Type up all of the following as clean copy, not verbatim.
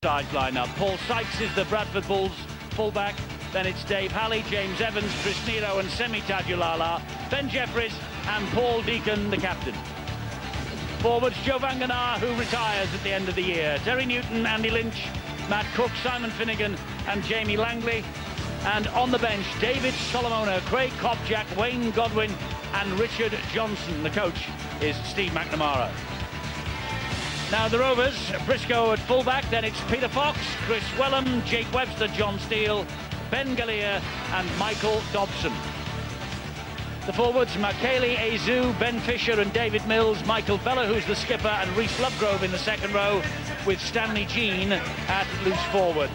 Sides line up. Paul Sykes is the Bradford Bulls fullback. Then it's Dave Halley, James Evans, Chris Nero and Semi Tadulala. Ben Jeffries and Paul Deacon, the captain. Forwards, Joe Vanganar, who retires at the end of the year. Terry Newton, Andy Lynch, Matt Cook, Simon Finnegan and Jamie Langley. And on the bench, David Solomona, Craig Kopczak, Wayne Godwin and Richard Johnson. The coach is Steve McNamara. Now the Rovers, Briscoe at fullback, then it's Peter Fox, Chris Wellham, Jake Webster, John Steele, Ben Galea and Michael Dobson. The forwards, Makeli Azu, Ben Fisher and David Mills, Michael Bella, who's the skipper, and Rhys Lovegrove in the second row, with Stanley Jean at loose forward.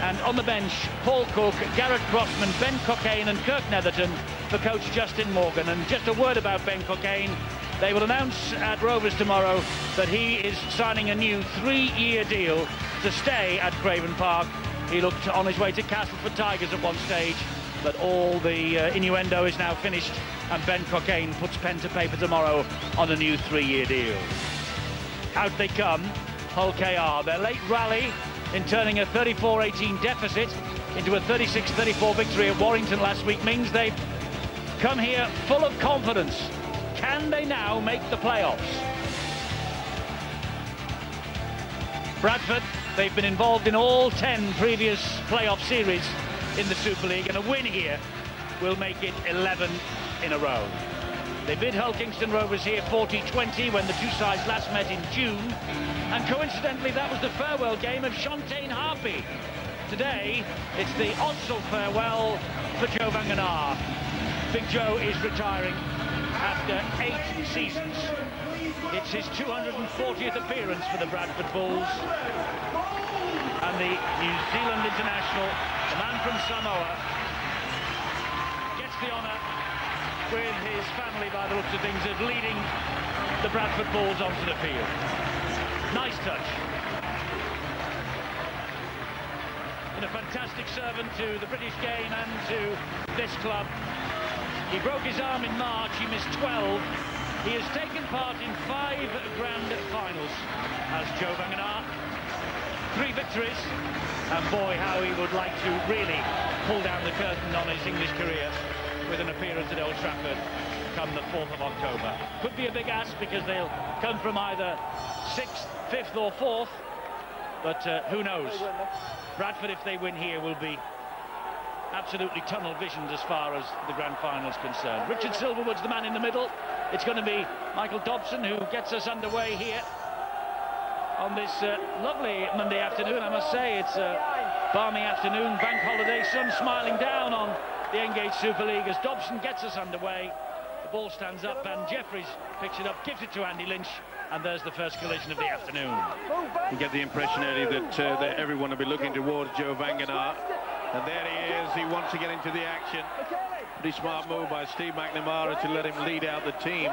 And on the bench, Paul Cook, Garrett Crossman, Ben Cockayne and Kirk Netherton for coach Justin Morgan. And just a word about Ben Cockayne. They will announce at Rovers tomorrow that he is signing a new 3-year deal to stay at Craven Park. He looked on his way to Castleford Tigers at one stage, but all the innuendo is now finished, and Ben Cockayne puts pen to paper tomorrow on a new 3-year deal. Out they come, Hull KR. Their late rally in turning a 34-18 deficit into a 36-34 victory at Warrington last week means they've come here full of confidence. Can they now make the playoffs? Bradford, they've been involved in all 10 previous playoff series in the Super League, and a win here will make it 11 in a row. They beat Hull Kingston Rovers here 40-20 when the two sides last met in June, and coincidentally that was the farewell game of Shantaine Harpy. Today it's the Odsal farewell for Joe Vanganar. Big Joe is retiring after 8 seasons. It's his 240th appearance for the Bradford Bulls, and the New Zealand international, the man from Samoa, gets the honour with his family, by the looks of things, of leading the Bradford Bulls onto the field. Nice touch. And a fantastic servant to the British game and to this club. He broke his arm in March, he missed 12. He has taken part in 5 grand finals as Joe Vanganar. 3 victories, and boy, how he would like to really pull down the curtain on his English career with an appearance at Old Trafford come the 4th of October. Could be a big ask because they'll come from either 6th, 5th or 4th, but who knows. Bradford, if they win here, will be absolutely tunnel visioned as far as the grand final is concerned. Richard Silverwood's the man in the middle. It's going to be Michael Dobson who gets us underway here on this lovely Monday afternoon. I must say it's a balmy afternoon, bank holiday, sun smiling down on the Engage Super League as Dobson gets us underway. The ball stands up and Jeffries picks it up, gives it to Andy Lynch, and there's the first collision of the afternoon. You get the impression, Eddie, that everyone will be looking towards Joe Vanganar. And there he is, he wants to get into the action. Pretty smart move by Steve McNamara to let him lead out the team,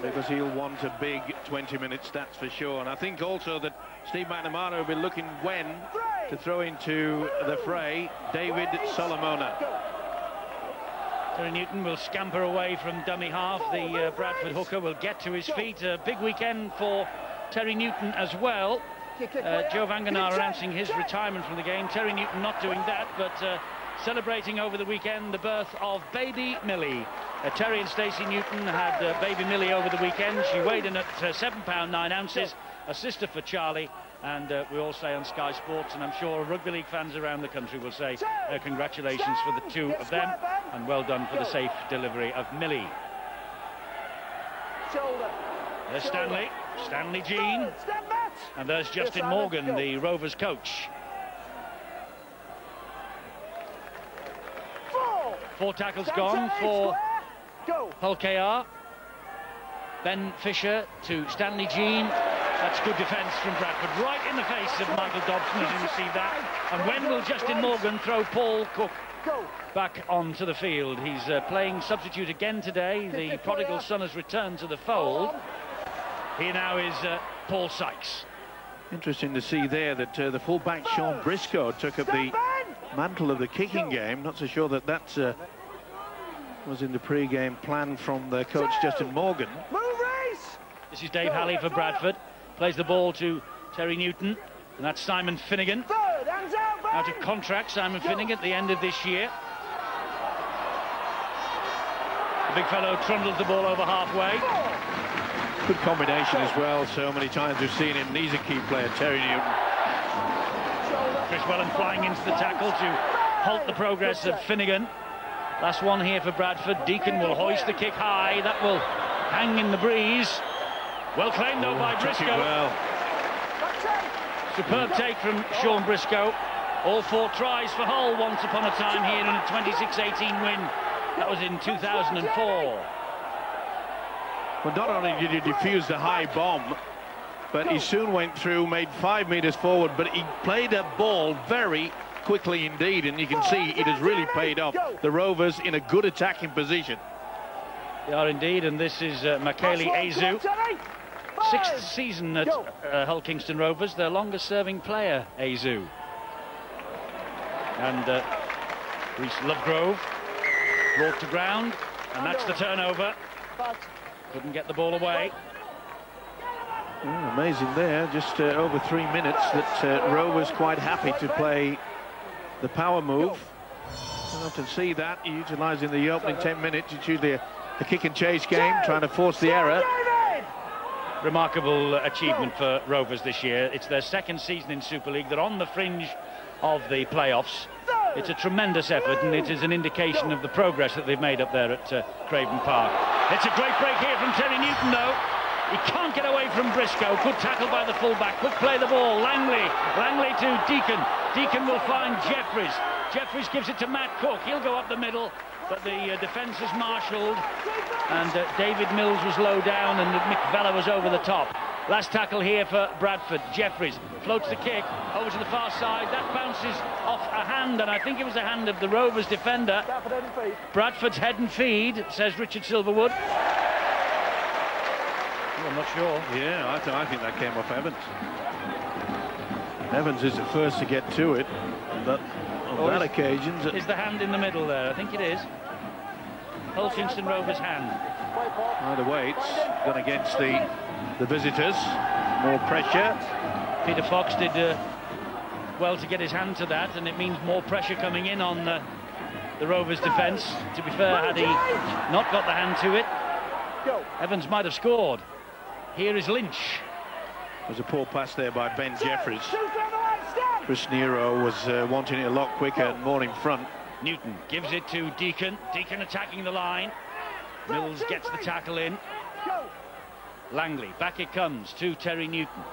because he'll want a big 20-minute stats for sure. And I think also that Steve McNamara will be looking when to throw into the fray David Solomona. Terry Newton will scamper away from dummy half. The Bradford hooker will get to his feet. A big weekend for Terry Newton as well. Joe Vanganar announcing his retirement from the game. Terry Newton not doing that, but celebrating over the weekend the birth of baby Millie. Terry and Stacey Newton had baby Millie over the weekend. She weighed in at 7 pounds 9 ounces, a sister for Charlie, and we all say on Sky Sports, and I'm sure rugby league fans around the country will say congratulations for the two of them, and well done for the safe delivery of Millie. There's Stanley Jean, and there's Justin Morgan, the Rovers coach. 4 tackles gone for Hull KR. Ben Fisher to Stanley Jean. That's good defence from Bradford, right in the face of Michael Dobson as he received that. And when will Justin Morgan throw Paul Cook back onto the field? He's playing substitute again today. The prodigal son has returned to the fold. Here now is Paul Sykes. Interesting to see there that the full-back Sean Briscoe took up the mantle of the kicking game. Not so sure that that was in the pre-game plan from the coach Justin Morgan. This is Dave Halley for Bradford. Plays the ball to Terry Newton. And that's Simon Finnegan. Out of contract, Simon Finnegan, at the end of this year. The big fellow trundles the ball over halfway. Good combination as well. So many times we've seen him. He's a key player, Terry Newton. Chris Wellen flying into the tackle to halt the progress of Finnegan. Last one here for Bradford. Deacon will hoist the kick high. That will hang in the breeze. Well claimed though by Briscoe. Well. Superb take from Sean Briscoe. All 4 tries for Hull once upon a time here in a 26-18 win. That was in 2004. Well, not only did he defuse the high bomb, but he soon went through, made 5 meters forward, but he played a ball very quickly indeed, and you can see it has really paid off. The Rovers in a good attacking position. They are indeed, and this is Makeli Azu. 6th season at Hull Kingston Rovers, their longest serving player, Azu. And Reece Lovegrove brought to ground, and that's the turnover. Couldn't get the ball away. Amazing there, just over 3 minutes that Rovers quite happy to play the power move. You often see that utilising the opening 10 minutes. It's usually a kick and chase game, trying to force the error. Remarkable achievement for Rovers this year. It's their 2nd season in Super League. They're on the fringe of the playoffs. It's a tremendous effort, and it is an indication of the progress that they've made up there at Craven Park. It's a great break here from Terry Newton, though. He can't get away from Briscoe. Good tackle by the fullback. Quick play the ball. Langley to Deacon. Deacon will find Jeffries. Jeffries gives it to Matt Cook. He'll go up the middle, but the defence is marshalled, and David Mills was low down, and Mick Vella was over the top. Last tackle here for Bradford. Jeffries floats the kick over to the far side. That bounces off a hand, and I think it was a hand of the Rovers defender. Bradford's head and feed, says Richard Silverwood. I'm not sure. Yeah, I think that came off Evans. Evans is the first to get to it, but on that occasion... Is the hand in the middle there? I think it is. Hull Kingston Rovers' hand. Either way, it's gone against the visitors. More pressure. Peter Fox did well to get his hand to that, and it means more pressure coming in on the Rovers' defence. To be fair, had he not got the hand to it, Evans might have scored. Here is Lynch. There's a poor pass there by Ben Jeffries. Chris Nero was wanting it a lot quicker and more in front. Newton gives it to Deacon. Deacon attacking the line. Mills gets the tackle in. Langley, back it comes to Terry Newton.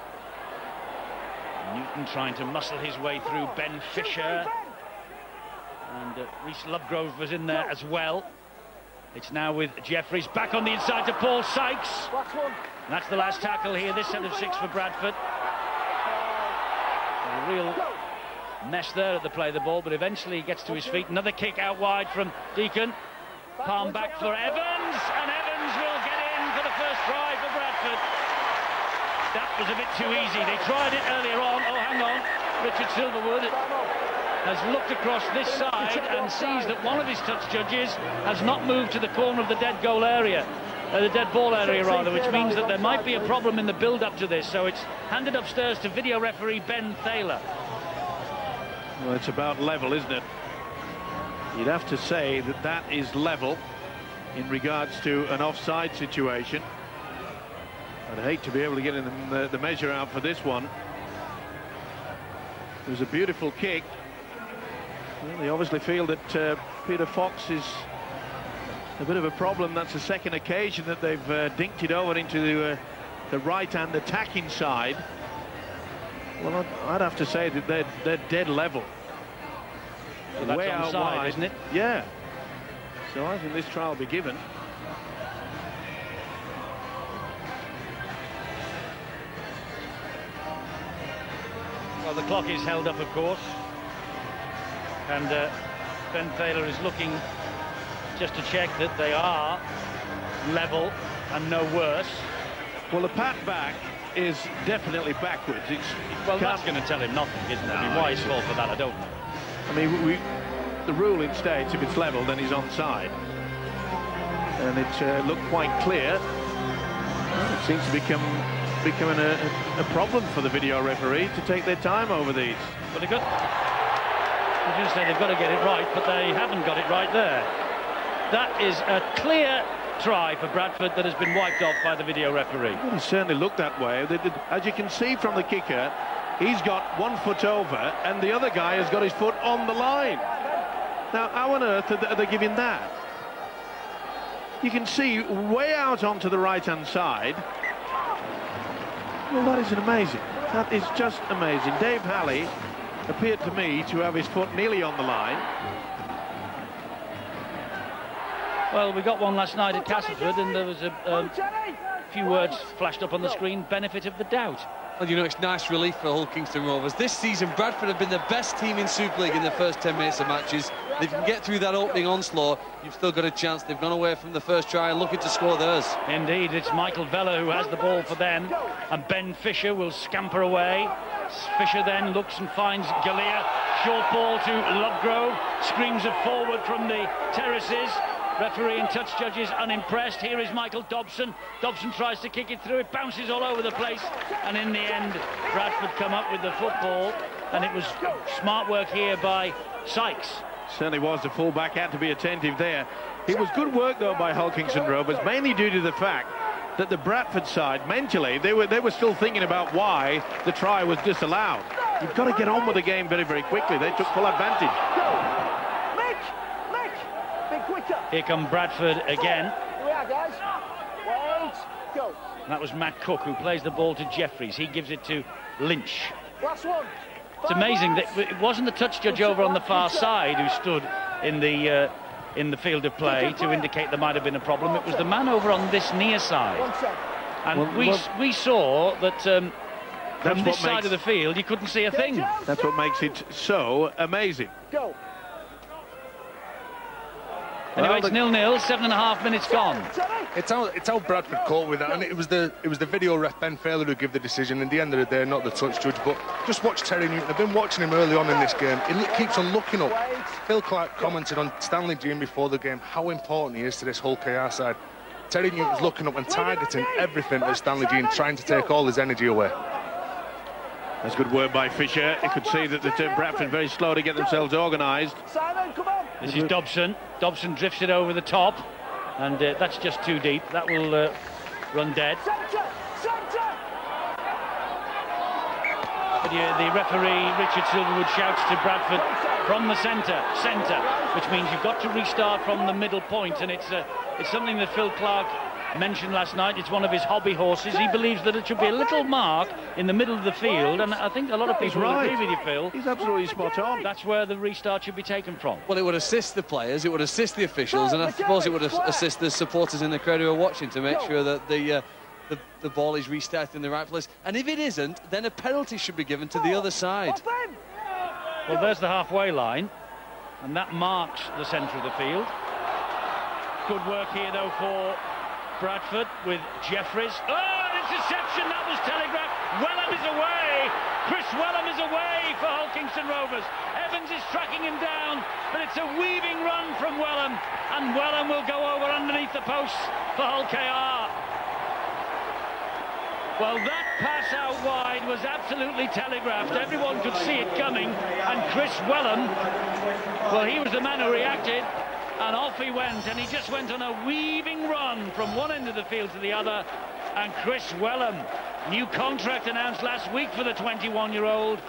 Newton trying to muscle his way through Ben Fisher. And Reece Lovegrove was in there as well. It's now with Jeffries, back on the inside to Paul Sykes. And that's the last tackle here, this set of 6 for Bradford. A real mess there at the play of the ball, but eventually he gets to his feet. Another kick out wide from Deacon. Palm back for Evans, and Evans will get in for the first try for Bradford. That was a bit too easy. They tried it earlier on. Oh, hang on. Richard Silverwood has looked across this side and sees that one of his touch judges has not moved to the corner of the dead goal area. The dead ball area rather, which means that there might be a problem in the build-up to this. So it's handed upstairs to video referee Ben Thaler. Well, it's about level, isn't it? You'd have to say that that is level in regards to an offside situation. I'd hate to be able to get in the measure out for this one. It was a beautiful kick. Well, they obviously feel that Peter Fox is a bit of a problem. That's the 2nd occasion that they've dinked it over into the right-hand attacking side. Well, I'd have to say that they're dead level. So that's way out wide, isn't it? Yeah. So I think this try will be given. Well, the clock is held up, of course. And Ben Thaler is looking just to check that they are level and no worse. Well, the pat back is definitely backwards. Well, that's going to tell him nothing, isn't it? I mean, why he's called for that, I don't know. I mean, the ruling states if it's level, then he's onside. And it looked quite clear. Well, it seems to become becoming a problem for the video referee to take their time over these. But they've got to get it right, but they haven't got it right there. That is a clear try for Bradford that has been wiped off by the video referee. Well, he certainly looked that way. As you can see from the kicker, he's got 1 foot over and the other guy has got his foot on the line. Now, how on earth are they giving that? You can see way out onto the right-hand side. Well, that is amazing. That is just amazing. Dave Halley appeared to me to have his foot nearly on the line. Well, we got one last night at Castleford, and there was a few words flashed up on the screen, benefit of the doubt. Well, you know, it's nice relief for Hull Kingston Rovers. This season, Bradford have been the best team in Super League in the first 10 minutes of matches. If you can get through that opening onslaught, you've still got a chance. They've gone away from the first try and looking to score theirs. Indeed, it's Michael Vella who has the ball for them, and Ben Fisher will scamper away. Fisher then looks and finds Galea. Short ball to Lovegrove. Screams it forward from the terraces. Referee and touch judges unimpressed. Here is Michael Dobson. Dobson tries to kick it through. It bounces all over the place. And in the end, Bradford come up with the football. And it was smart work here by Sykes. Certainly was. The fullback had to be attentive there. It was good work, though, by Hull Kingston Rovers, mainly due to the fact that the Bradford side, mentally, they were still thinking about why the try was disallowed. You've got to get on with the game very, very quickly. They took full advantage. Here come Bradford again. Here we are, guys. Wait, go. That was Matt Cook, who plays the ball to Jeffries. He gives it to Lynch. Last one. It's amazing that it wasn't the touch judge over on the far side who stood in the field of play to indicate there might have been a problem. It was the man over on this near side. And we saw that from this side of the field you couldn't see a thing. That's what makes it so amazing. Go. Anyway, it's 0-0, 7.5 minutes gone. It's how Bradford caught with that, and it was the video ref Ben Faylor who gave the decision. In the end of the day, not the touch judge, but just watch Terry Newton. I've been watching him early on in this game. He keeps on looking up. Phil Clark commented on Stanley Jean before the game how important he is to this Hull KR side. Terry Newton's looking up and targeting everything at Stanley Jean, trying to take all his energy away. That's good work by Fisher. You could see that the Bradford very slow to get themselves organised. Simon, come on. This is Dobson. Dobson drifts it over the top, and that's just too deep. That will run dead. But the referee, Richard Silverwood, shouts to Bradford from the centre, which means you've got to restart from the middle point, and it's something that Phil Clark mentioned last night. It's one of his hobby horses. He believes that it should be a little mark in the middle of the field, and I think a lot of people will agree with you, Phil. He's absolutely spot on. That's where the restart should be taken from. Well, it would assist the players, it would assist the officials, and I suppose it would assist the supporters in the crowd who are watching to make sure that the ball is restarted in the right place. And if it isn't, then a penalty should be given to the other side. Well, there's the halfway line, and that marks the centre of the field. Good work here, though, for Bradford with Jeffries. Oh, interception, that was telegraphed. Wellham is away. Chris Wellham is away for Hull Kingston Rovers. Evans is tracking him down, but it's a weaving run from Wellham, and Wellham will go over underneath the posts for Hull KR. Well, that pass out wide was absolutely telegraphed. Everyone could see it coming, and Chris Wellham, well, he was the man who reacted. And off he went, and he just went on a weaving run from one end of the field to the other. And Chris Wellham, new contract announced last week for the 21-year-old,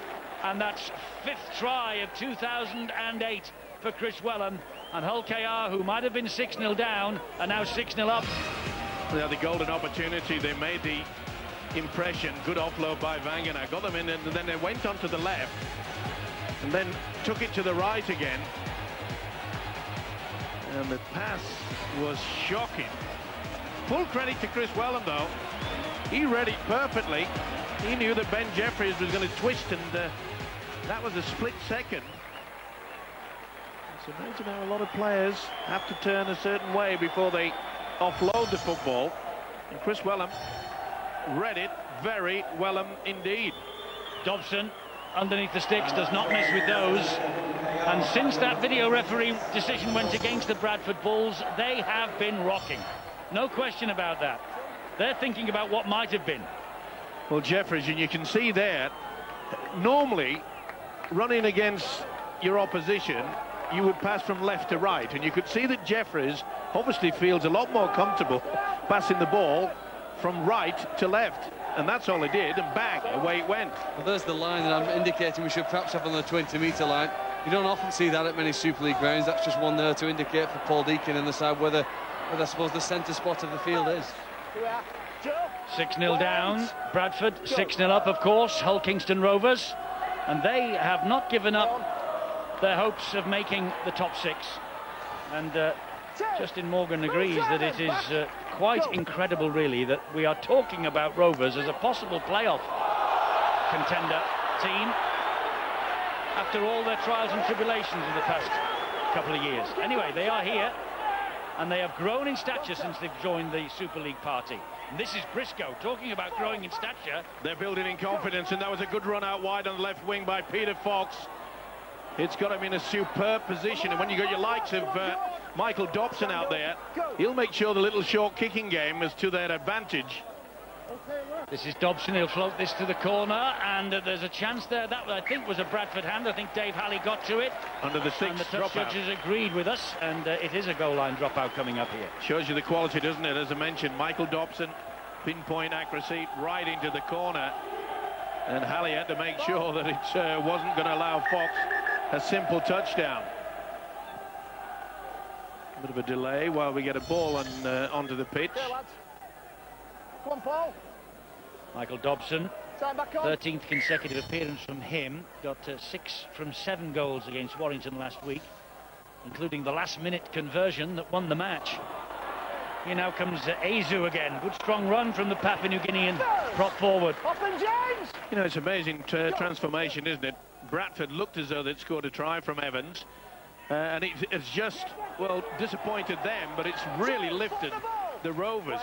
and that's 5th try of 2008 for Chris Wellham. And Hull KR, who might have been 6-0 down, are now 6-0 up. They had the golden opportunity. They made the impression. Good offload by Wangenaar. Got them in, and then they went on to the left, and then took it to the right again. And the pass was shocking. Full credit to Chris Wellham, though. He read it perfectly. He knew that Ben Jeffries was going to twist, and that was a split second. It's amazing how a lot of players have to turn a certain way before they offload the football. And Chris Wellham read it very Wellham indeed. Dobson underneath the sticks, does not miss with those. And since that video referee decision went against the Bradford Bulls, they have been rocking. No question about that. They're thinking about what might have been. Well, Jeffries, and you can see there, normally running against your opposition, you would pass from left to right, and you could see that Jeffries obviously feels a lot more comfortable passing the ball from right to left, and that's all he did, and bang, away it went. Well, there's the line that I'm indicating we should perhaps have on the 20-metre line. You don't often see that at many Super League grounds. That's just one there to indicate for Paul Deacon and decide where I suppose the centre spot of the field is. 6-0 down, Bradford, 6-0 up, of course, Hull Kingston Rovers, and they have not given up their hopes of making the top 6. And Justin Morgan agrees that it is quite incredible, really, that we are talking about Rovers as a possible playoff contender team after all their trials and tribulations in the past couple of years. Anyway, they are here, and they have grown in stature since they've joined the Super League party. And this is Briscoe talking about growing in stature. They're building in confidence, and that was a good run out wide on the left wing by Peter Fox. It's got him in a superb position, and when you got your likes of Michael Dobson out there, he'll make sure the little short kicking game is to their advantage. This is Dobson, he'll float this to the corner, and there's a chance there. That, I think, was a Bradford hand. I think Dave Halley got to it. Under the 6th and the touch dropout. judges agreed with us, and it is a goal line dropout coming up here. Shows you the quality, doesn't it? As I mentioned, Michael Dobson, pinpoint accuracy right into the corner, and Halley had to make sure that it wasn't going to allow Fox a simple touchdown. A bit of a delay while we get a ball onto the pitch. Come on, Paul. Michael Dobson, Time back on. 13th consecutive appearance from him, got 6 from 7 goals against Warrington last week, including the last-minute conversion that won the match. Here now comes Azu again. Good strong run from the Papua New Guinean prop forward. Up and James. You know, it's amazing transformation, isn't it? Bradford looked as though they'd scored a try from Evans, and it's just, well, disappointed them, but it's really lifted the Rovers.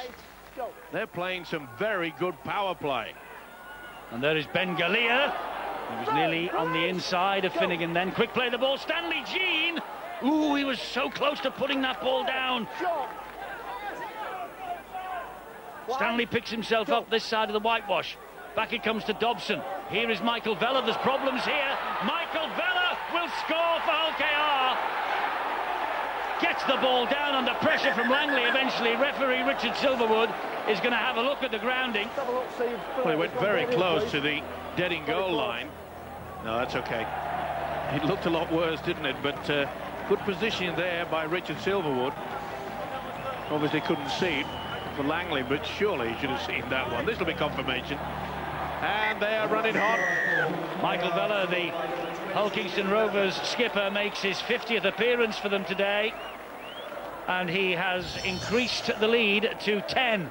They're playing some very good power play. And there is Ben Galea. He was nearly on the inside of Finnegan then. Quick play the ball, Stanley Jean. Ooh, he was so close to putting that ball down. Stanley picks himself up this side of the whitewash. Back it comes to Dobson. Here is Michael Vella. There's problems here. Michael Vella will score for Hull KR. Gets the ball down under pressure from Langley eventually. Referee Richard Silverwood is going to have a look at the grounding. Well, he went very close to the dead in goal line. No, that's okay. It looked a lot worse, didn't it? But good position there by Richard Silverwood. Obviously couldn't see it for Langley, but surely he should have seen that one. This will be confirmation. And they are running hot. Michael Vella, the Hull Kingston Rovers skipper, makes his 50th appearance for them today, and he has increased the lead to 10.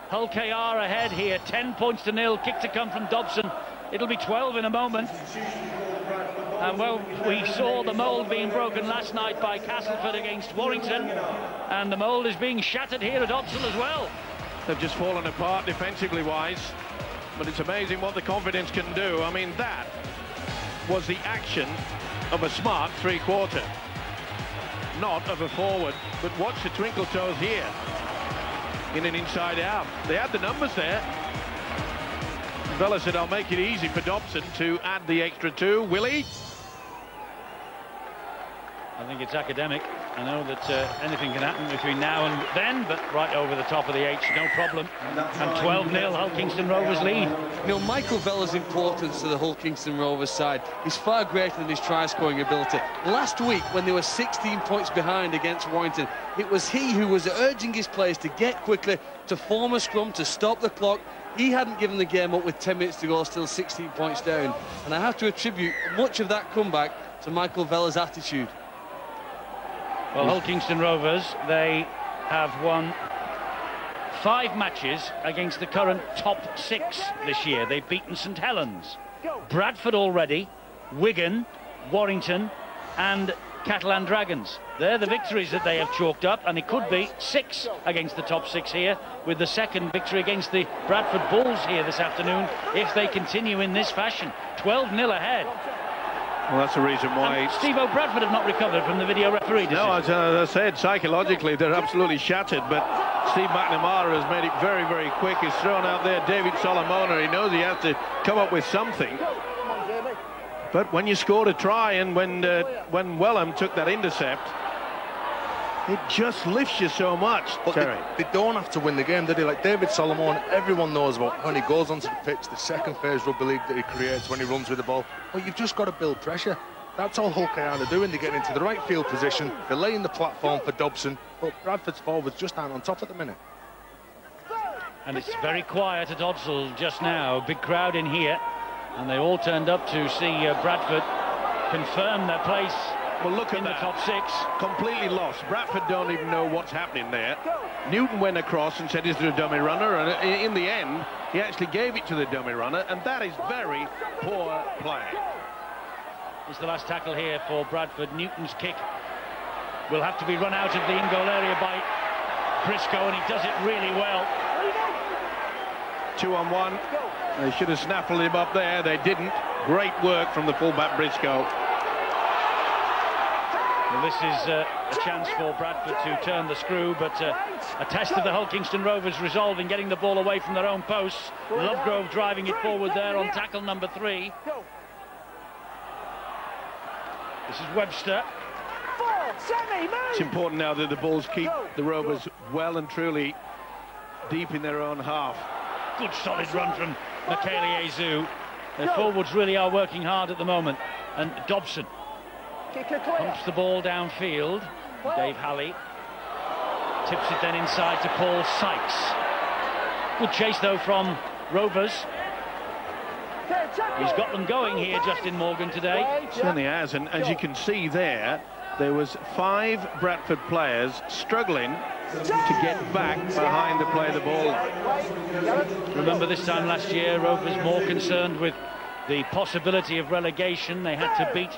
Hull KR ahead here, 10 points to 0. Kick to come from Dobson. It'll be 12 in a moment. And well, we saw the mould being broken last night by Castleford against Warrington, and the mould is being shattered here at Odsal as well. They've just fallen apart defensively wise, but it's amazing what the confidence can do. I mean, that was the action of a smart three-quarter, not of a forward. But watch the twinkle toes here in an inside out. They had the numbers there. Vella said, I'll make it easy for Dobson to add the extra 2. Will he? I think it's academic. I know that anything can happen between now and then, but right over the top of the H, no problem. And 12-0, Hull Kingston Rovers lead. You know, Michael Vella's importance to the Hull Kingston Rovers side is far greater than his try-scoring ability. Last week, when they were 16 points behind against Warrington, it was he who was urging his players to get quickly, to form a scrum, to stop the clock. He hadn't given the game up with 10 minutes to go, still 16 points down. And I have to attribute much of that comeback to Michael Vella's attitude. Well, Hull Kingston Rovers, they have won 5 matches against the current top 6 this year. They've beaten St Helens, Bradford already, Wigan, Warrington and Catalan Dragons. They're the victories that they have chalked up, and it could be 6 against the top 6 here, with the second victory against the Bradford Bulls here this afternoon, if they continue in this fashion. 12-0 ahead. Well, that's the reason why... Steve-O, Bradford have not recovered from the video referee decision. No, as I said, psychologically, they're absolutely shattered, but Steve McNamara has made it very, very quick. He's thrown out there David Solomona. He knows he has to come up with something. But when you scored a try, and when Wellham took that intercept, it just lifts you so much, Terry. They don't have to win the game, do they? Like David Solomon, everyone knows about when he goes onto the pitch, the second phase rugby league that he creates when he runs with the ball. But you've just got to build pressure. That's all Hull KR are doing. They're getting into the right field position. They're laying the platform for Dobson. But Bradford's forwards just aren't on top at the minute. And it's very quiet at Odsal just now. Big crowd in here. And they all turned up to see Bradford confirm their place. Well, look in at the top six. Completely lost. Bradford don't even know what's happening there. Newton went across and said, is there a dummy runner? And in the end, he actually gave it to the dummy runner, and that is very poor play. It's the last tackle here for Bradford. Newton's kick will have to be run out of the in-goal area by Briscoe, and he does it really well. 2-on-1. They should have snaffled him up there. They didn't. Great work from the fullback Briscoe. Well, this is a chance for Bradford to turn the screw, but a test of the Hull Kingston Rovers' resolve in getting the ball away from their own posts. Lovegrove driving it forward there on tackle number 3. This is Webster. It's important now that the Bulls keep the Rovers well and truly deep in their own half. Good solid run from Michaeli Azu. Their forwards really are working hard at the moment. And Dobson pumps the ball downfield. Dave Halley tips it then inside to Paul Sykes. Good chase though from Rovers. He's got them going here, Justin Morgan, today. Certainly has, and as you can see there was 5 Bradford players struggling to get back behind to play the ball. Remember this time last year, Rovers more concerned with the possibility of relegation. They had to beat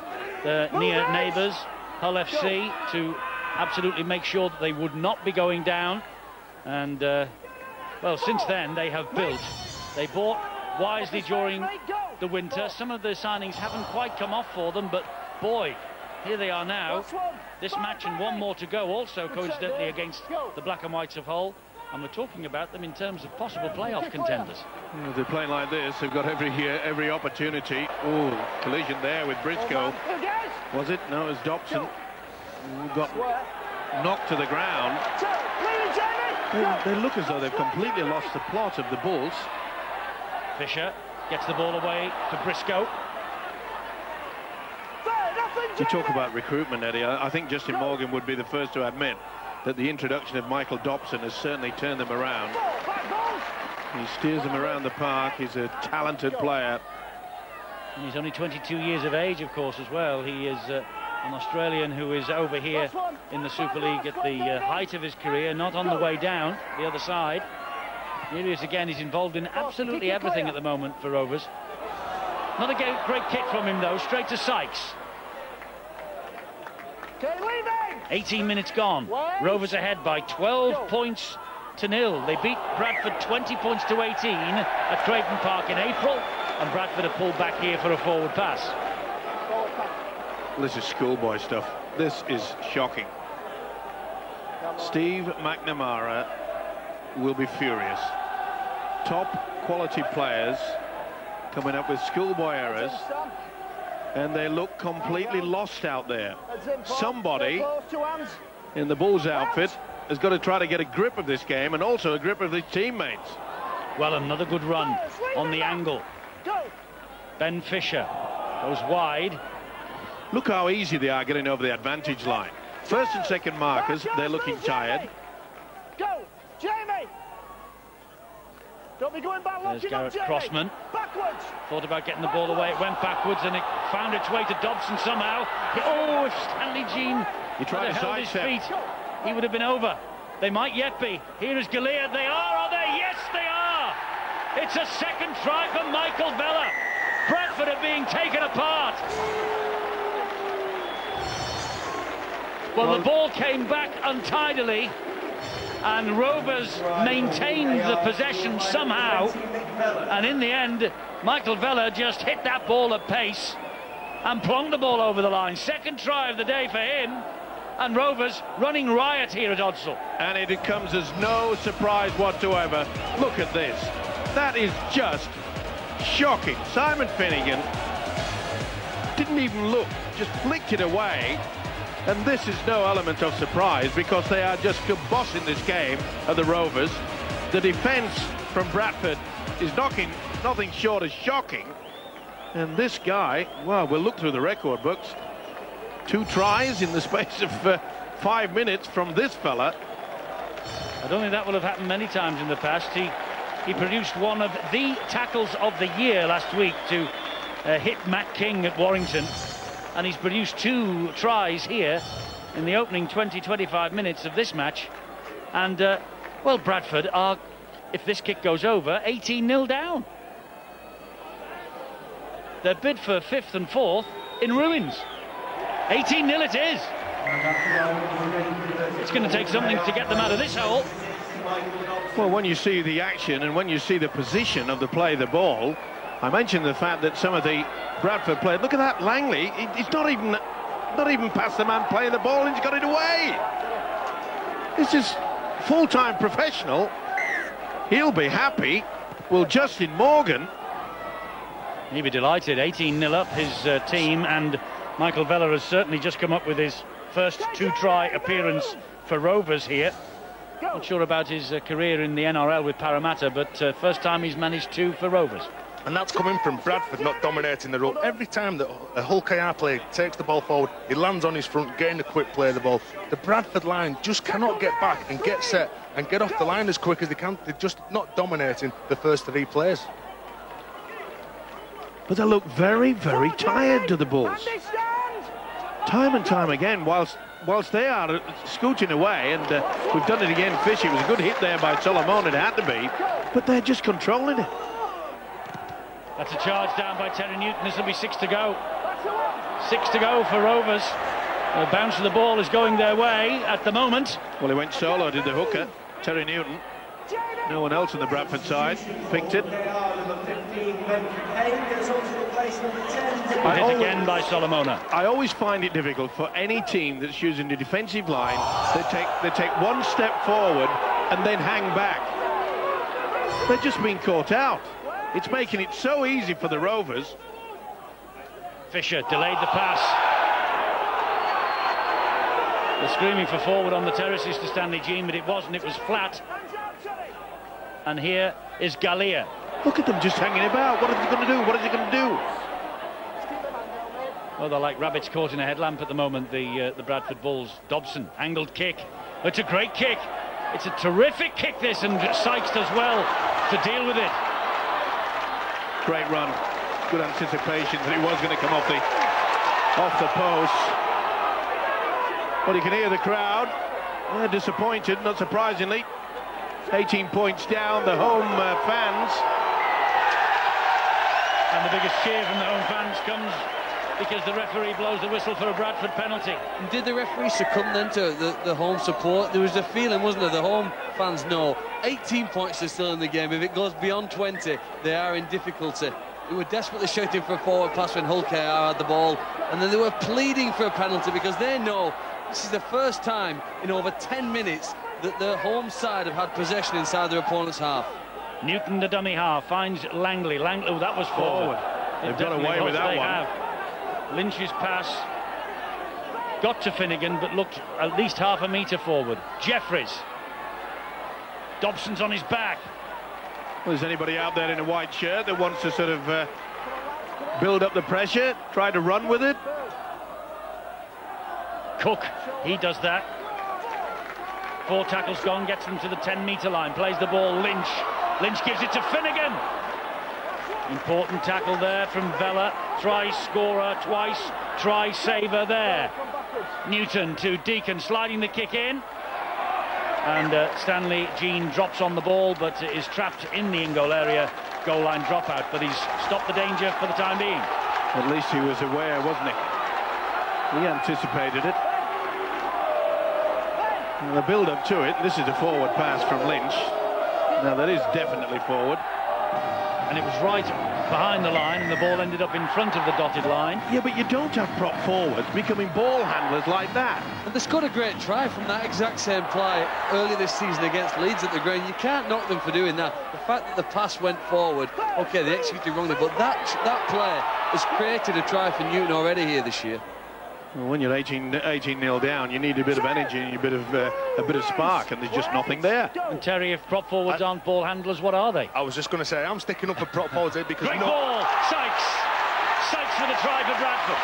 the near neighbours, Hull FC, to absolutely make sure that they would not be going down. And, well, since then they have built. They bought wisely during the winter. Some of the signings haven't quite come off for them, but boy, here they are now. This match and one more to go, also coincidentally against the Black and Whites of Hull. And we're talking about them in terms of possible playoff contenders. Well, they're playing like this, they've got every opportunity. Oh, collision there with Briscoe. Was it? No, it was Dobson who got knocked to the ground. They look as though they've completely lost the plot of the Bulls. Fisher gets the ball away to Briscoe. You talk about recruitment, Eddie. I think Justin Morgan would be the first to admit that the introduction of Michael Dobson has certainly turned them around. He steers them around the park. He's a talented player. And he's only 22 years of age, of course, as well. He is an Australian who is over here in the Super League at the height of his career, not on the way down the other side. Here he is again. He's involved in absolutely everything at the moment for Rovers. Not a great kick from him, though. Straight to Sykes. 18 minutes gone. Rovers ahead by 12 points to 0. They beat Bradford 20 points to 18 at Creighton Park in April, and Bradford have pulled back here for a forward pass. This is schoolboy stuff. This is shocking. Steve McNamara will be furious. Top quality players coming up with schoolboy errors, and they look completely lost out there. Somebody in the Bulls outfit has got to try to get a grip of this game and also a grip of his teammates. Well, another good run on the angle. Ben Fisher goes wide. Look how easy they are getting over the advantage line. First and second markers, they're looking tired. Go, Jamie! Don't be going back. There's Garrett Crossman. Backwards. Thought about getting the ball away. It went backwards and it found its way to Dobson somehow. Oh, if Stanley Jean He tried to held his sidestep. feet, he would have been over. They might yet be. Here is Galea. They are they? Yes, they are. It's a second try for Michael Vella. Bradford are being taken apart. Well, the ball came back untidily, and Rovers maintained the possession somehow, and in the end Michael Vella just hit that ball at pace and plonked the ball over the line. Second try of the day for him, and Rovers running riot here at Odsal. And it comes as no surprise whatsoever. Look at this. That is just shocking. Simon Finnegan didn't even look, just flicked it away. And this is no element of surprise because they are just bossing this game at the Rovers. The defence from Bradford is nothing short of shocking. And this guy, well, we'll look through the record books. 2 tries in the space of 5 minutes from this fella. I don't think that will have happened many times in the past. He produced one of the tackles of the year last week to hit Matt King at Warrington. And he's produced 2 tries here in the opening 20-25 minutes of this match. And, well, Bradford are, if this kick goes over, 18-0 down. Their bid for 5th and 4th in ruins. 18-0 it is. It's going to take something to get them out of this hole. Well, when you see the action and when you see the position of the play of the ball, I mentioned the fact that some of the Bradford players, look at that, Langley, he's not even past the man playing the ball and he's got it away. This is full-time professional. He'll be happy. Will Justin Morgan. He'll be delighted. 18-0 up his team, and Michael Vella has certainly just come up with his first 2-try appearance for Rovers here. Not sure about his career in the NRL with Parramatta, but first time he's managed 2 for Rovers. And that's coming from Bradford not dominating the role. Every time that a Hull KR player takes the ball forward, he lands on his front, getting a quick play of the ball. The Bradford line just cannot get back and get set and get off the line as quick as they can. They're just not dominating the first 3 plays. But they look very, very tired to the Bulls. Time and time again, whilst they are scooting away, and we've done it again, Fisher. It was a good hit there by Solomon, it had to be, but they're just controlling it. That's a charge down by Terry Newton. This will be 6 to go. 6 to go for Rovers. The bounce of the ball is going their way at the moment. Well, he went solo, did the hooker, Terry Newton. No one else on the Bradford side picked it. Hit again by Solomona. I always find it difficult for any team that's using the defensive line. They take 1 step forward and then hang back. They're just being caught out. It's making it so easy for the Rovers. Fisher delayed the pass. They're screaming for forward on the terraces to Stanley Jean, but it wasn't. It was flat. And here is Gallia. Look at them just hanging about. What are they going to do? What is he going to do? Well, they're like rabbits caught in a headlamp at the moment, the Bradford Bulls. Dobson, angled kick. It's a great kick. It's a terrific kick, this, and Sykes does well to deal with it. Great run. Good anticipation that it was going to come off the post. Well, you can hear the crowd. They're disappointed, not surprisingly. 18 points down, the home fans. And the biggest cheer from the home fans comes because the referee blows the whistle for a Bradford penalty. And did the referee succumb then to the home support? There was a feeling, wasn't there? The home fans know 18 points are still in the game. If it goes beyond 20, they are in difficulty. They were desperately shouting for a forward pass when Hull KR had the ball, and then they were pleading for a penalty because they know this is the first time in over 10 minutes that the home side have had possession inside their opponent's half. Newton, the dummy half, finds Langley. Oh, that was forward. They've got away with that one. Lynch's pass got to Finnegan, but looked at least half a metre forward. Jeffries. Dobson's on his back. Well, is anybody out there in a white shirt that wants to sort of build up the pressure, try to run with it? Cook, he does that. 4 tackles gone, gets them to the 10-metre line, plays the ball. Lynch gives it to Finnegan. Important tackle there from Vella. Try scorer twice, try saver there. Newton to Deacon, sliding the kick in. And Stanley Jean drops on the ball, but is trapped in the in-goal area. Goal line dropout, but he's stopped the danger for the time being. At least he was aware, wasn't he? He anticipated it. And the build-up to it, this is a forward pass from Lynch. Now that is definitely forward. And it was right behind the line, and the ball ended up in front of the dotted line. Yeah, but you don't have prop forwards becoming ball handlers like that. And they scored a great try from that exact same play early this season against Leeds at the ground. You can't knock them for doing that. The fact that the pass went forward, okay, they executed wrongly, but that play has created a try for Newton already here this year. Well, when you're 18-0 down, you need a bit of energy and a bit of spark, and there's just nothing there. And Terry, if prop forwards aren't ball handlers, what are they? I was just going to say, I'm sticking up for prop forwards here because... Great ball! Sykes with a try for Bradford.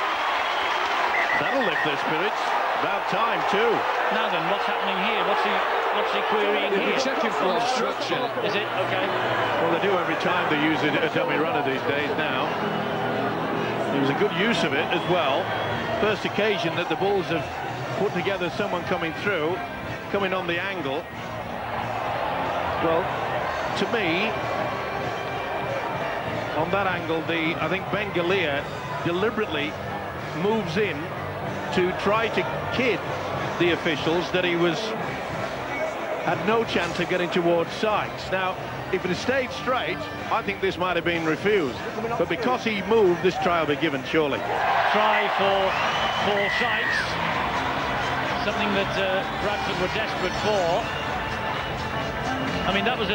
That'll lift their spirits. About time, too. Now then, what's happening here? What's he querying here? Checking for obstruction. Is it? Okay. Well, they do every time they use a dummy runner these days now. It was a good use of it as well. First occasion that the Bulls have put together someone coming through, coming on the angle. Well, to me, on that angle, I think Ben Galea deliberately moves in to try to kid the officials that he had no chance of getting towards Sykes. Now, if it had stayed straight, I think this might have been refused. But because he moved, this try will be given, surely. Try for Sykes. Something that Bradford were desperate for. I mean, that was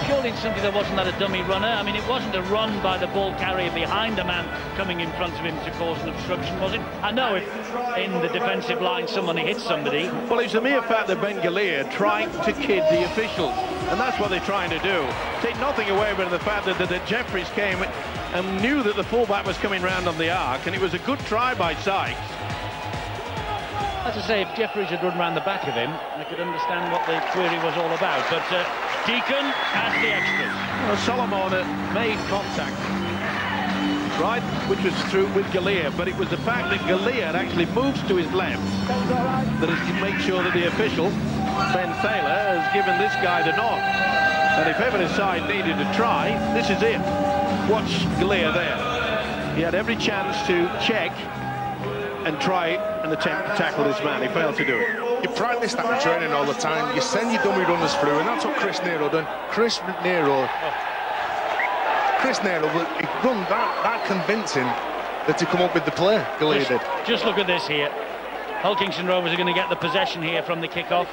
purely something that wasn't that a dummy runner. I mean, it wasn't a run by the ball carrier behind the man coming in front of him to cause an obstruction, was it? I know if in the defensive line someone hits somebody. Well, it's the mere fact that Ben Galea tried to kid the officials, and that's what they're trying to do. Take nothing away from the fact that Jeffries came and knew that the fullback was coming round on the arc, and it was a good try by Sykes. As I say, if Jeffries had run round the back of him, I could understand what the query was all about. But Deacon has the extras. Well, Solomon made contact, right, which was through with Galea, but it was the fact that Galea actually moves to his left that is to make sure that the official, Ben Taylor, has given this guy the nod. And if ever the side needed a try, this is it. Watch Galea there. He had every chance to check and try and attempt to tackle this man. He failed to do it. You practice that in training all the time. You send your dummy runners through, and that's what Chris Nero done. Chris Nero run that convincing that to come up with the play. Galea did. Just look at this here. Hull Kingston Rovers are going to get the possession here from the kick-off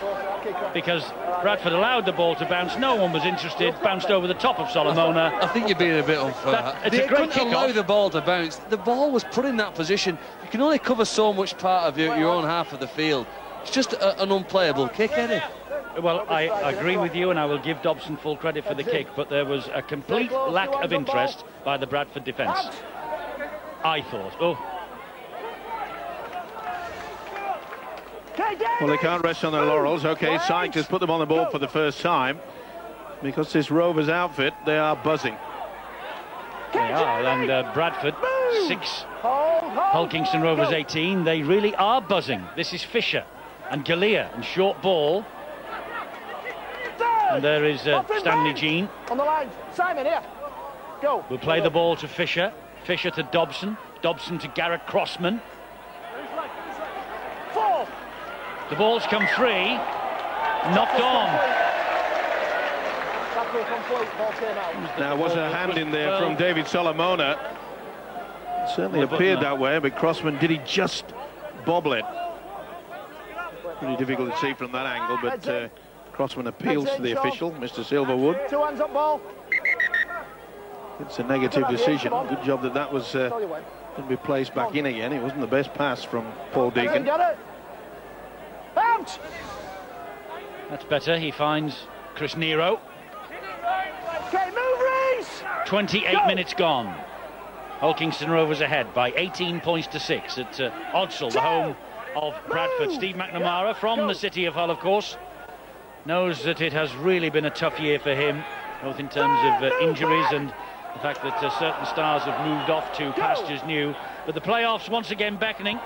because Bradford allowed the ball to bounce. No one was interested. Bounced over the top of Solomona. I think you're being a bit unfair. It's a great kick-off. Allow the ball to bounce. The ball was put in that position. You can only cover so much part of your own half of the field. It's just an unplayable kick, Eddie. Well, I agree with you, and I will give Dobson full credit for the kick, but there was a complete lack of interest by the Bradford defence. I thought. Oh. Well, they can't rest on their laurels. Okay, Sykes has put them on the ball for the first time. Because this Rovers outfit, they are buzzing. They are, and Bradford 6, Hull Kingston Rovers 18. They really are buzzing. This is Fisher and Galea and short ball. And there is Stanley Jean. On the line, Simon, here. Go. We'll play the ball to Fisher. Fisher to Dobson. Dobson to Garrett Crossman. The ball's come free. Knocked on. Now, was a hand in there from David Solomona? It certainly appeared that way, but Crossman, did he just bobble it? Pretty difficult to see from that angle, but Crossman appeals to the official, Mr. Silverwood. 2 hands up, ball. It's a negative decision. Good job that was going to be placed back in again. It wasn't the best pass from Paul Deacon. Out! That's better. He finds Chris Nero. Okay, move, Reese! 28 minutes gone. Hull Kingston Rovers ahead by 18 points to 6 at Odsal, the home of Bradford. Steve McNamara from the city of Hull, of course, knows that it has really been a tough year for him, both in terms of injuries and the fact that certain stars have moved off to pastures new. But the playoffs once again beckoning.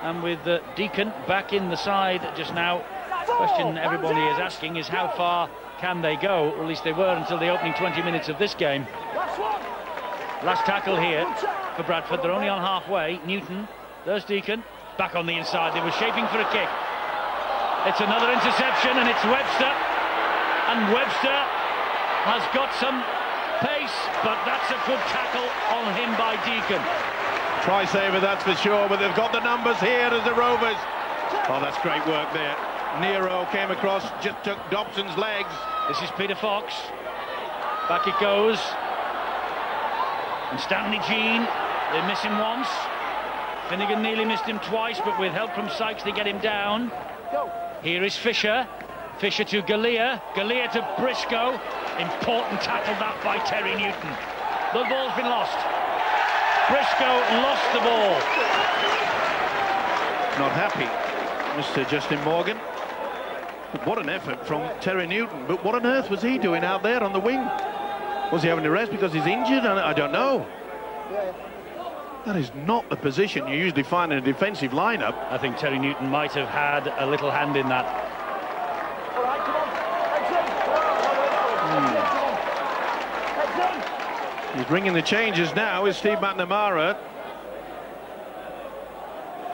And with Deacon back in the side just now, the question everybody is asking is how far can they go? Or at least they were until the opening 20 minutes of this game. Last tackle here for Bradford. They're only on halfway. Newton, there's Deacon, back on the inside. They were shaping for a kick. It's another interception, and it's Webster. And Webster has got some pace, but that's a good tackle on him by Deacon. Try saver, that's for sure, but they've got the numbers here as the Rovers. Oh, that's great work there. Nero came across, just took Dobson's legs. This is Peter Fox. Back it goes. And Stanley Jean, they miss him once. Finnegan nearly missed him twice, but with help from Sykes they get him down. Here is Fisher. Fisher to Galea. Galea to Briscoe. Important tackle that by Terry Newton. The ball's been lost. Briscoe lost the ball. Not happy, Mr. Justin Morgan. But what an effort from Terry Newton. But what on earth was he doing out there on the wing? Was he having a rest because he's injured? I don't know. That is not the position you usually find in a defensive lineup. I think Terry Newton might have had a little hand in that. He's bringing the changes now is Steve McNamara.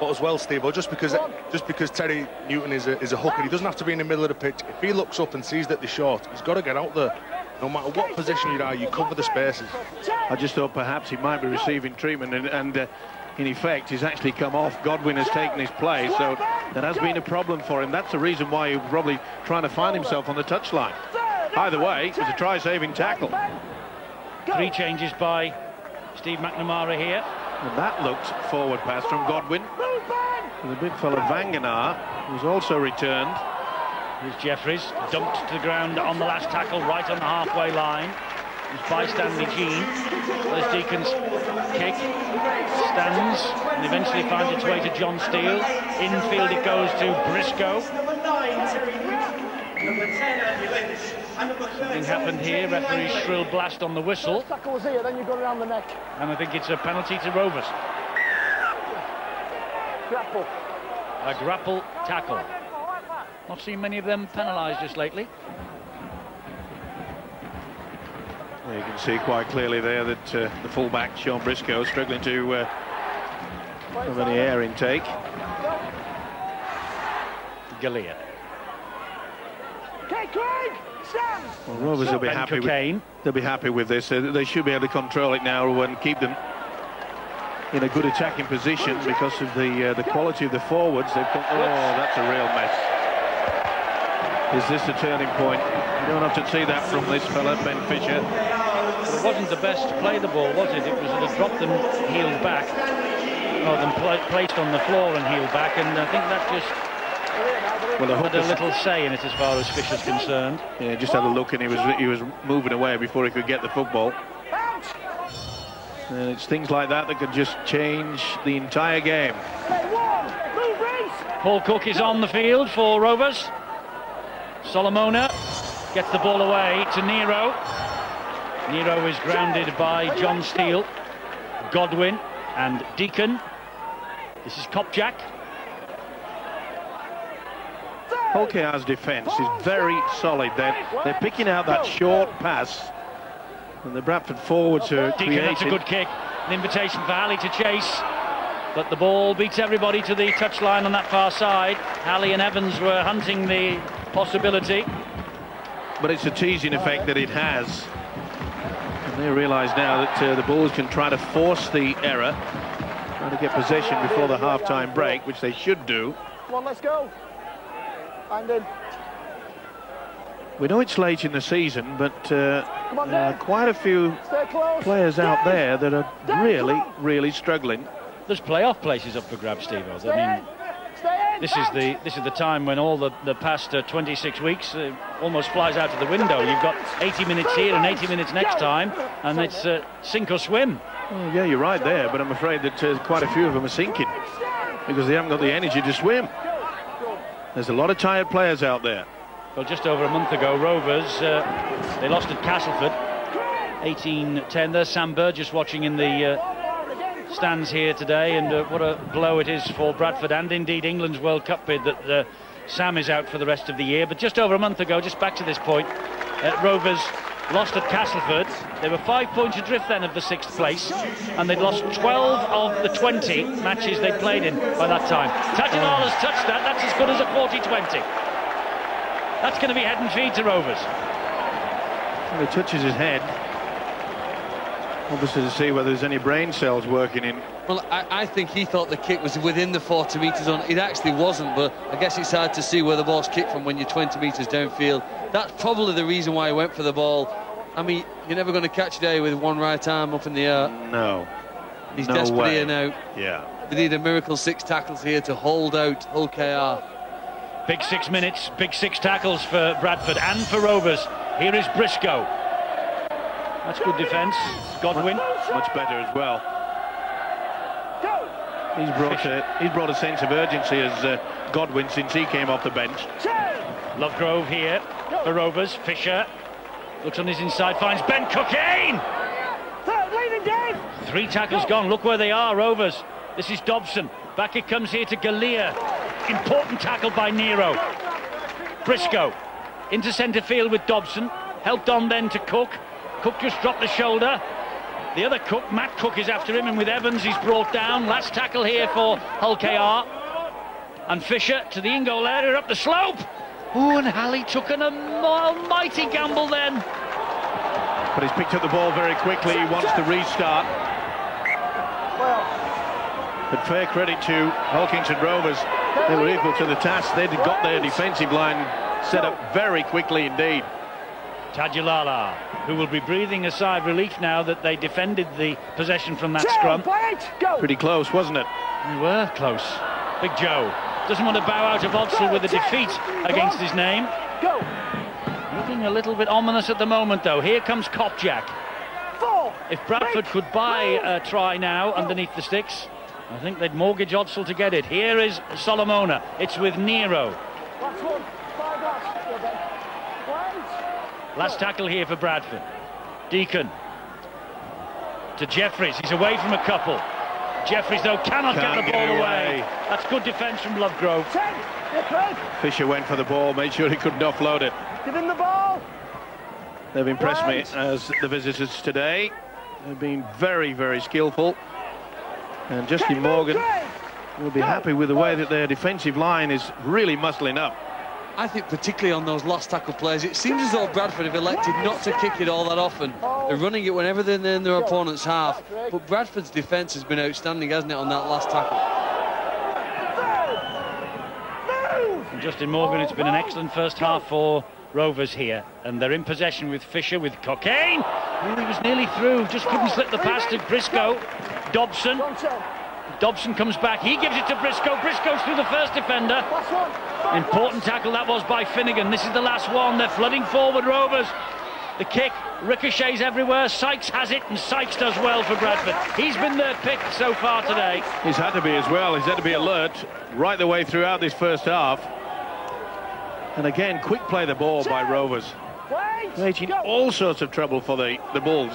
But as well, Steve, just because Terry Newton is a hooker, he doesn't have to be in the middle of the pitch. If he looks up and sees that they're short, he's got to get out there. No matter what position you are, you cover the spaces. I just thought perhaps he might be receiving treatment, and in effect, he's actually come off. Godwin has taken his place, so that has been a problem for him. That's the reason why he was probably trying to find himself on the touchline. Either way, it was a try-saving tackle. 3 changes by Steve McNamara here. And that looked forward pass from Godwin. And the big fella Vangenaar, who's also returned. Here's Jeffries, dumped to the ground on the last tackle, right on the halfway line. He's by Stanley Jean. There's Deacon's kick. Stands and eventually finds its way to John Steele. Infield it goes to Briscoe. Something happened here. Referee's shrill blast on the whistle. Tackle was here, then you got around the neck. And I think it's a penalty to Rovers. Grapple. A grapple tackle. Not seen many of them penalised just lately. Well, you can see quite clearly there that the fullback, Sean Briscoe, struggling to have any air intake. Galea. Okay, Craig, stand. Well, Rovers will be happy. They'll be happy with this. They should be able to control it now and keep them in a good attacking position because of the quality of the forwards. They've got, oh, that's a real mess. Is this a turning point? You don't have to see that from this fella, Ben Fisher. But it wasn't the best to play the ball, was it? It was sort of dropped and heeled back, rather than placed on the floor and heeled back, and I think that just had a little say in it as far as Fisher's concerned. Yeah, just had a look and he was moving away before he could get the football. And it's things like that that could just change the entire game. Paul Cook is on the field for Rovers. Solomona gets the ball away to Nero. Nero is grounded by John Steele, Godwin and Deacon. This is Kopjak. Polkear's defence is very solid. They're picking out that short pass, and the Bradford forwards are Deacon, creating. that's a good kick. An invitation for Halley to chase, but the ball beats everybody to the touchline on that far side. Halley and Evans were hunting the possibility. But it's a teasing effect that it has. And they realise now that the Bulls can try to force the error, try to get possession before the half-time break, which they should do. Come on, let's go. And in. We know it's late in the season, but there are quite a few players out there that are really struggling. There's playoff places up for grabs, Steve. I mean, this is the time when all the past 26 weeks almost flies out of the window. You've got 80 minutes here and 80 minutes next time, and it's sink or swim. Oh, yeah, you're right there, but I'm afraid that quite a few of them are sinking because they haven't got the energy to swim. There's a lot of tired players out there. Well, just over a month ago, Rovers, they lost at Castleford, 18-10. There's Sam Burgess watching in the stands here today, and what a blow it is for Bradford and indeed England's World Cup bid that Sam is out for the rest of the year. But just over a month ago, just back to this point, Rovers lost at Castleford. They were 5 points adrift then of the 6th place, and they'd lost 12 of the 20 matches they played in by that time. Tajulala's touched that. That's as good as a 40-20. That's going to be head and feet to Rovers. Well, he touches his head. Obviously to see whether there's any brain cells working in. Well, I think he thought the kick was within the 40 metre zone. It actually wasn't, but I guess it's hard to see where the ball's kicked from when you're 20 metres downfield. That's probably the reason why he went for the ball. I mean, you're never going to catch Day with one right arm up in the air. No. He's no desperate way. here now. Yeah. They need a miracle 6 tackles here to hold out Hull KR. Big 6 minutes, big 6 tackles for Bradford and for Rovers. Here is Briscoe. That's good defence. Godwin. Much better as well. He's brought a sense of urgency as Godwin since he came off the bench. Lovegrove here for Rovers. Fisher looks on his inside, finds Ben Cockayne. 3 tackles gone. Look where they are, Rovers. This is Dobson. Back it comes here to Galea. Important tackle by Nero. Briscoe into centre field with Dobson. Helped on then to Cook. Cook just dropped the shoulder. The other Cook, Matt Cook, is after him, and with Evans he's brought down. Last tackle here for Hull KR. And Fisher to the in-goal area up the slope. Ooh, and Halley took an almighty gamble then. But he's picked up the ball very quickly. He wants to restart. But fair credit to Hull Kingston Rovers. They were equal to the task. They'd got their defensive line set up very quickly indeed. Tadulala, who will be breathing a sigh of relief now that they defended the possession from that scrum. Pretty close, wasn't it? They were close. Big Joe doesn't want to bow out of Odsal with a defeat against his name. Looking a little bit ominous at the moment, though. Here comes Kopjak. If Bradford could buy a try now underneath the sticks, I think they'd mortgage Odsal to get it. Here is Solomona. It's with Nero. Last tackle here for Bradford. Deacon to Jeffries. He's away from a couple. Jeffries, though, cannot get the ball away. That's good defence from Lovegrove. Fisher went for the ball, made sure he couldn't offload it. Give him the ball. They've impressed me as the visitors today. They've been very, very skillful. And Justin Morgan will be happy with the way that their defensive line is really muscling up. I think particularly on those last tackle plays, it seems as though Bradford have elected not to kick it all that often. They're running it whenever they're in their opponent's half. But Bradford's defence has been outstanding, hasn't it, on that last tackle? And Justin Morgan, it's been an excellent first half for Rovers here. And they're in possession with Fisher, with Cockayne. Ooh, he was nearly through, just couldn't slip the pass to Briscoe. Dobson. Dobson comes back, he gives it to Briscoe. Briscoe's through the first defender. Important tackle that was by Finnegan. This is the last one. They're flooding forward, Rovers. The kick ricochets everywhere. Sykes has it, and Sykes does well for Bradford. He's been their pick so far today. He's had to be as well. He's had to be alert right the way throughout this first half. And again, quick play the ball by Rovers. Creating all sorts of trouble for the Bulls.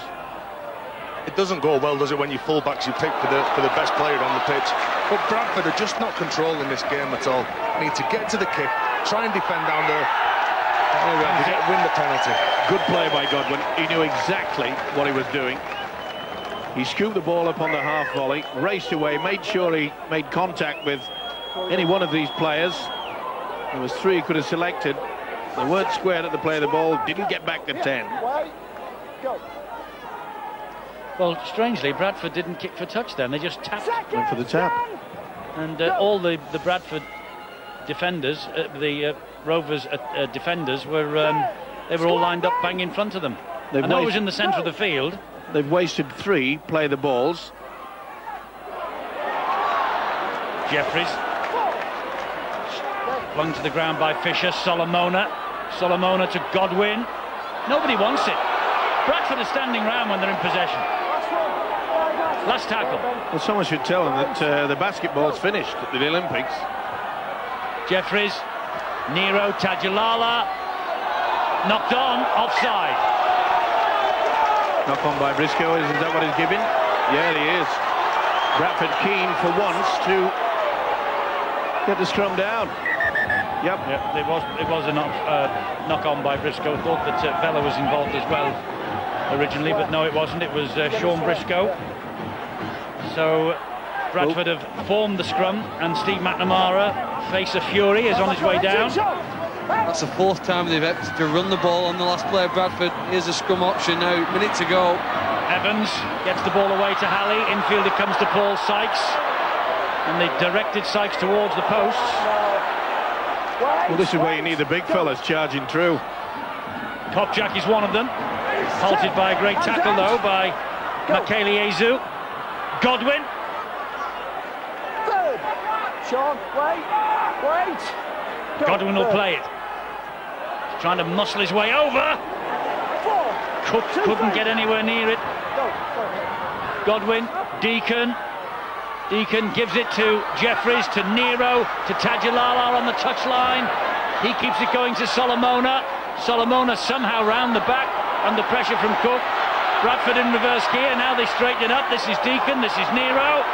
It doesn't go well, does it, when you full-backs you pick for the best player on the pitch. But Bradford are just not controlling this game at all. Need to get to the kick, try and defend down there, and win the penalty. Good play by Godwin. He knew exactly what he was doing. He scooped the ball up on the half volley, raced away, made sure he made contact with any one of these players. There was 3 he could have selected. They weren't squared at the play of the ball, didn't get back to 10. Well, strangely, Bradford didn't kick for touchdown. They just tapped. Went for the tap. And all the Bradford defenders, the Rovers defenders, they were all lined up bang in front of them. I know it was in the centre of the field. They've wasted 3 play the balls. Jeffries. Flung to the ground by Fisher. Solomona to Godwin. Nobody wants it. Bradford are standing round when they're in possession. Last tackle. Well, someone should tell them that the basketball's finished at the Olympics. Jeffries, Nero, Tadulala, knocked on, offside. Knock on by Briscoe, is that what he's giving? Yeah, he is. Bradford keen for once to get the scrum down. Yep. Yeah, it was a knock on by Briscoe. Thought that Vella was involved as well originally, but no, it wasn't. It was Sean Briscoe. So Bradford have formed the scrum, and Steve McNamara, face of fury, is on his way down. That's the 4th time they've had to run the ball on the last play of Bradford. Here's a scrum option now, minute to go. Evans gets the ball away to Halley. Infield it comes to Paul Sykes. And they directed Sykes towards the posts. Well, this is where you need the big fellas charging through. Kopjak is one of them. Halted by a great tackle, though, by Makele-Ezu. Godwin. Third. Sean, wait. Godwin will play it. He's trying to muscle his way over. Cook couldn't get anywhere near it. Godwin, Deacon gives it to Jeffries, to Nero, to Tadulala on the touchline. He keeps it going to Solomona. Solomona somehow round the back under pressure from Cook. Bradford in reverse gear. Now they straighten it up. This is Deacon. This is Nero.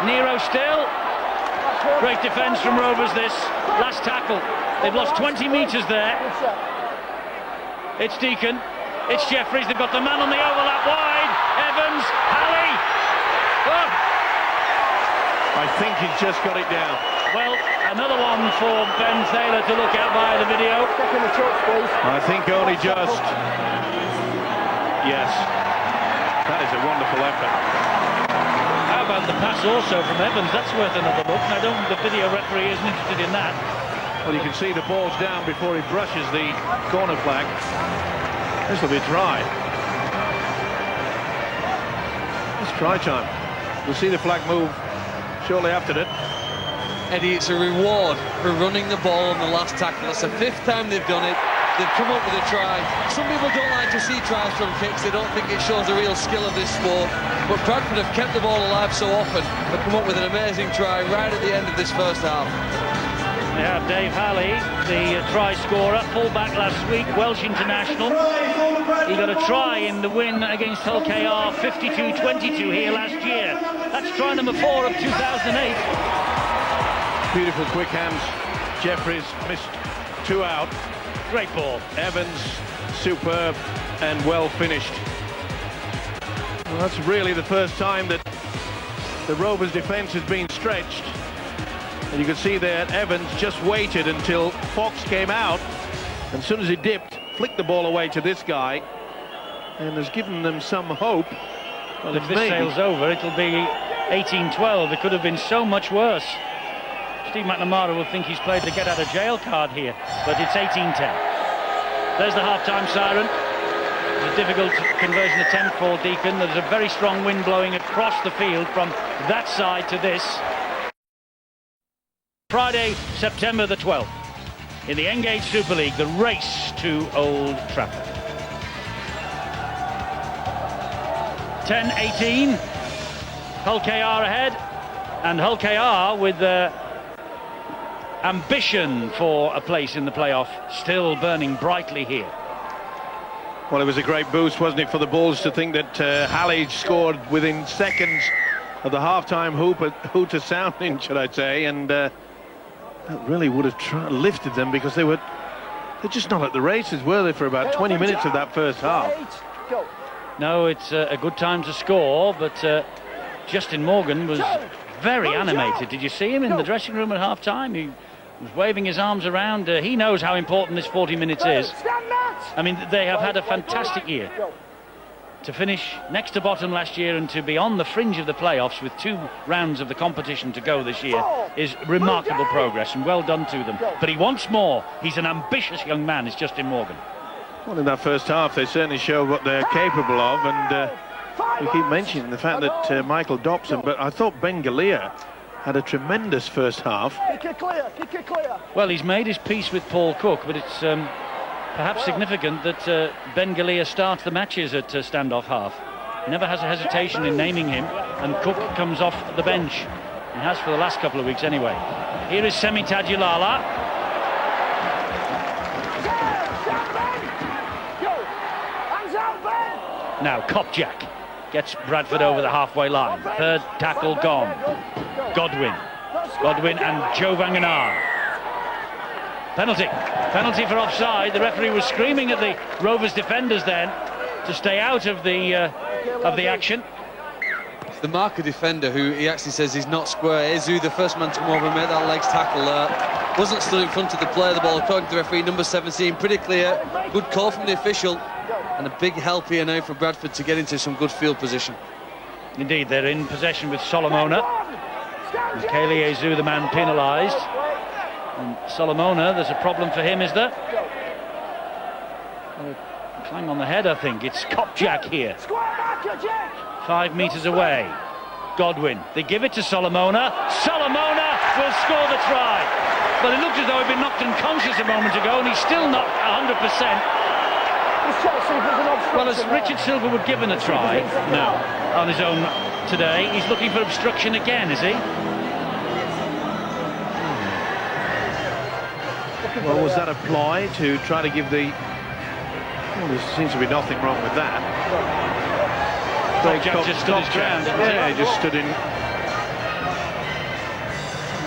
Nero still. Great defence from Rovers. This last tackle. They've lost 20 metres there. It's Deacon. It's Jeffries. They've got the man on the overlap wide. Evans. Halley. Oh. I think he's just got it down. Well, another one for Ben Taylor to look at via the video. I think only just. Yes. That is a wonderful effort. How about the pass also from Evans? That's worth another look. I don't think the video referee isn't interested in that. Well, you can see the ball's down before he brushes the corner flag. This will be try. It's try time. We'll see the flag move shortly after it. Eddie, it's a reward for running the ball on the last tackle. It's the 5th time they've done it. They've come up with a try. Some people don't like to see tries from kicks. They don't think it shows the real skill of this sport. But Bradford have kept the ball alive so often. They've come up with an amazing try right at the end of this first half. We have Dave Halley, the try scorer, full-back last week, Welsh international. He got a try in the win against Hull KR, 52-22 here last year. That's try number 4 of 2008. Beautiful quick hands. Jeffries missed 2 out. Great ball. Evans, superb and well finished. Well, that's really the first time that the Rovers defence has been stretched. And you can see there, Evans just waited until Fox came out. And as soon as he dipped, flicked the ball away to this guy. And has given them some hope. Well, if this sails over, it'll be 18-12. It could have been so much worse. Steve McNamara will think he's played the get-out-of-jail card here, but it's 18-10. There's the half-time siren. It's a difficult conversion attempt for Deacon. There's a very strong wind blowing across the field from that side to this. Friday, September the 12th, in the Engage Super League, the race to Old Trafford. 10-18, Hull KR ahead, and Hull KR with ambition for a place in the playoff still burning brightly here. Well, it was a great boost, wasn't it, for the Bulls to think that Halley scored within seconds of the half-time hooter sounding, should I say, and that really would have lifted them, because they're just not at the races, were they, for about 20 minutes of that first half. No, it's a good time to score, but Justin Morgan was very animated. Did you see him in the dressing room at half-time? He was waving his arms around. He knows how important this 40 minutes is. I mean, they have had a fantastic year. To finish next to bottom last year and to be on the fringe of the playoffs with 2 rounds of the competition to go this year is remarkable progress, and well done to them. But he wants more. He's an ambitious young man, is Justin Morgan. Well, in that first half, they certainly showed what they're capable of, and we keep mentioning the fact that Michael Dobson, but I thought Ben Galea had a tremendous first half. Kick it clear, kick it clear. Well, he's made his peace with Paul Cook, but it's perhaps significant that Ben Galea starts the matches at standoff half. He never has a hesitation in naming him, and Cook comes off the bench. He has for the last couple of weeks anyway. Here is Semi Tadulala. Now Kopjak gets Bradford over the halfway line. Third tackle gone. Godwin and Joe Vangenaar. Penalty for offside. The referee was screaming at the Rovers defenders then to stay out of the action. It's the marker defender who he actually says he's not square. Ezu, the first man to come over and make that legs tackle, wasn't stood in front of the player of the ball. According to the referee, number 17, pretty clear. Good call from the official. and a big help here now for Bradford to get into some good field position. Indeed, they're in possession with Solomona. Michele Jesu, the man penalised. And Solomona, there's a problem for him, is there? Clang on the head, I think. It's Kopjak here. 5 metres away. Godwin. They give it to Solomona. Solomona will score the try. But it looked as though he'd been knocked unconscious a moment ago, and he's still not 100%. Well, as Richard Silver would given a try, no, on his own today, he's looking for obstruction again, is he? Well, was that a ply to try to give the... Well, there seems to be nothing wrong with that. Kopjak just stood his ground, yeah, he just stood in.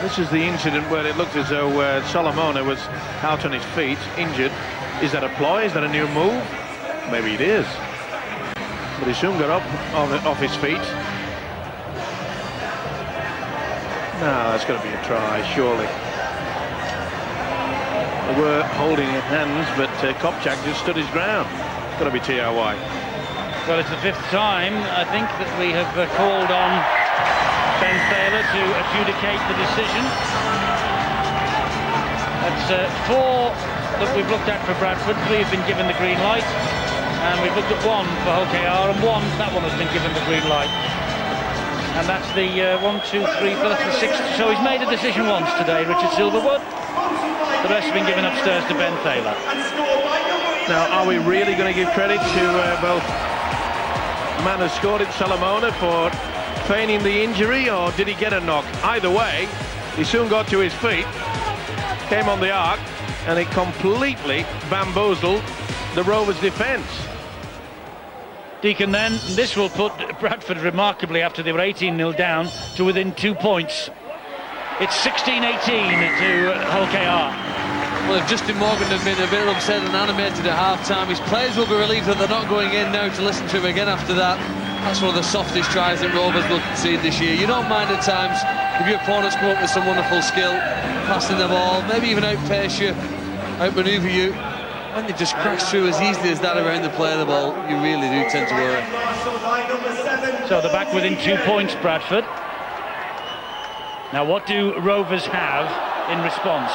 This is the incident where it looked as though Solomona was out on his feet, injured. Is that a ploy? Is that a new move? Maybe it is. But he soon got up off his feet. No, that's going to be a try, surely. They were holding hands, but Kopjak just stood his ground. It's got to be TRY. Well, it's the 5th time, I think, that we have called on Ben Thaler to adjudicate the decision. That's 4 that we've looked at for Bradford. 3 have been given the green light, and we've looked at 1 for OKR, and that one has been given the green light. And that's the 1, 2, 3, 4, 6. So he's made a decision once today, Richard Silverwood. The rest have been given upstairs to Ben Thaler. Now, are we really going to give credit to both the man who scored it, Solomona, for feigning the injury, or did he get a knock? Either way, he soon got to his feet, came on the arc, and it completely bamboozled the Rovers' defence. Deacon then, this will put Bradford remarkably, after they were 18-0 down, to within 2 points. It's 16-18 to OKR. Well, if Justin Morgan had been a bit upset and animated at half-time, his players will be relieved that they're not going in now to listen to him again after that. That's one of the softest tries that Rovers will concede this year. You don't mind at times if your opponents come up with some wonderful skill, passing the ball, maybe even outpace you, outmaneuver you. When they just crash through as easily as that around the play of the ball, you really do tend to worry. So they're back within 2 points, Bradford. Now, what do Rovers have in response?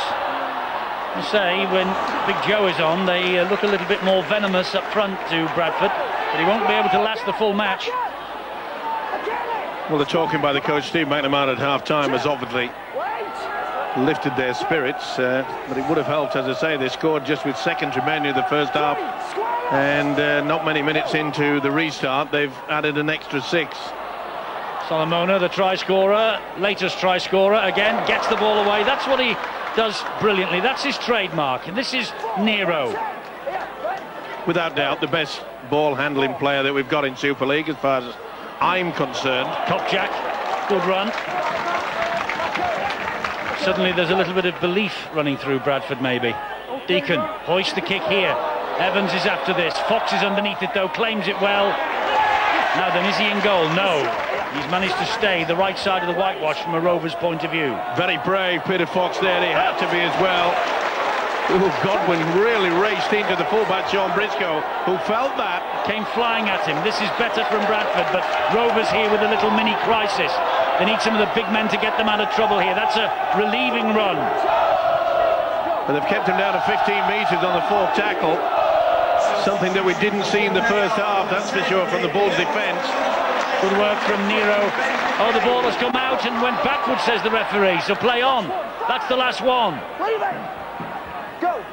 I say, when Big Joe is on, they look a little bit more venomous up front to Bradford, but he won't be able to last the full match. Well, the talking by the coach, Steve McNamara, at half-time has obviously lifted their spirits, but it would have helped, as I say. They scored just with seconds remaining in the first half, and not many minutes into the restart, they've added an extra 6. Solomona, the try scorer, latest try scorer, again gets the ball away. That's what he does brilliantly. That's his trademark, and this is Nero. Without doubt, the best ball handling player that we've got in Super League, as far as I'm concerned. Kopjak, good run. Suddenly there's a little bit of belief running through Bradford, maybe. Deacon hoists the kick here. Evans is after this. Fox is underneath it, though, claims it well. Now then, is he in goal? No. He's managed to stay the right side of the whitewash from a Rovers point of view. Very brave, Peter Fox there. He had to be as well. Ooh, Godwin really raced into the fullback, Sean Briscoe, who felt that. Came flying at him. This is better from Bradford, but Rovers here with a little mini crisis. They need some of the big men to get them out of trouble here. That's a relieving run. But they've kept him down to 15 metres on the 4th tackle. Something that we didn't see in the first half, that's for sure, from the Bulls' defence. Good work from Nero. Oh, the ball has come out and went backwards, says the referee. So play on. That's the last one. Go.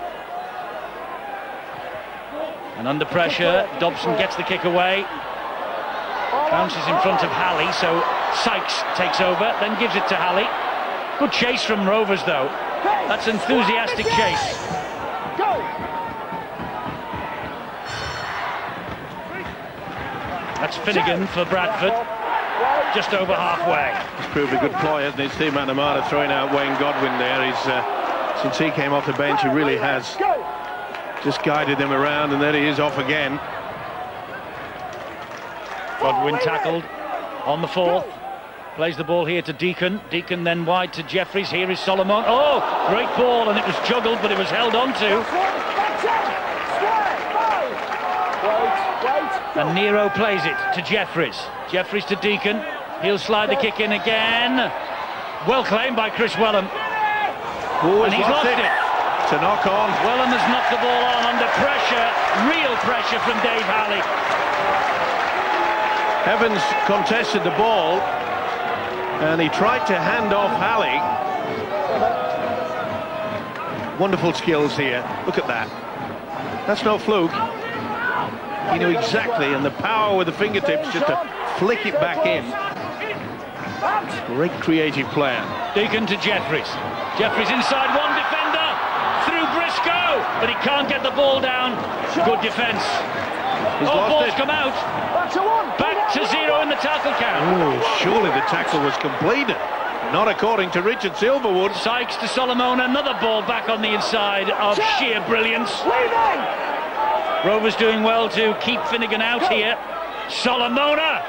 And under pressure, Dobson gets the kick away. Bounces in front of Halley, so Sykes takes over, then gives it to Halley. Good chase from Rovers, though. That's enthusiastic chase. Go. That's Finnegan for Bradford, just over halfway. He's proved a good ploy, hasn't he? Steve McNamara throwing out Wayne Godwin there. He's, since he came off the bench, he really has just guided them around, and there he is off again. Godwin tackled on the fourth. Plays the ball here to Deacon. Deacon then wide to Jeffries. Here is Solomon. Oh, great ball, and it was juggled, but it was held on to. And Nero plays it to Jeffries. Jeffries to Deacon. He'll slide the kick in again. Well claimed by Chris Wellham. And he's lost it. It's a knock on. Wellham has knocked the ball on under pressure. Real pressure from Dave Halley. Evans contested the ball and he tried to hand off Halley. Wonderful skills here. Look at that. That's no fluke. He knew exactly, and the power with the fingertips just to flick it back in. Great creative player. Deacon to Jeffries. Jeffries inside one defender. Through Briscoe. But he can't get the ball down. Good defence. Ball's come out. Back to 0 in the tackle count. Oh, surely the tackle was completed. Not according to Richard Silverwood. Sykes to Solomon. Another ball back on the inside of sheer brilliance. Rovers doing well to keep Finnegan out here. Solomona.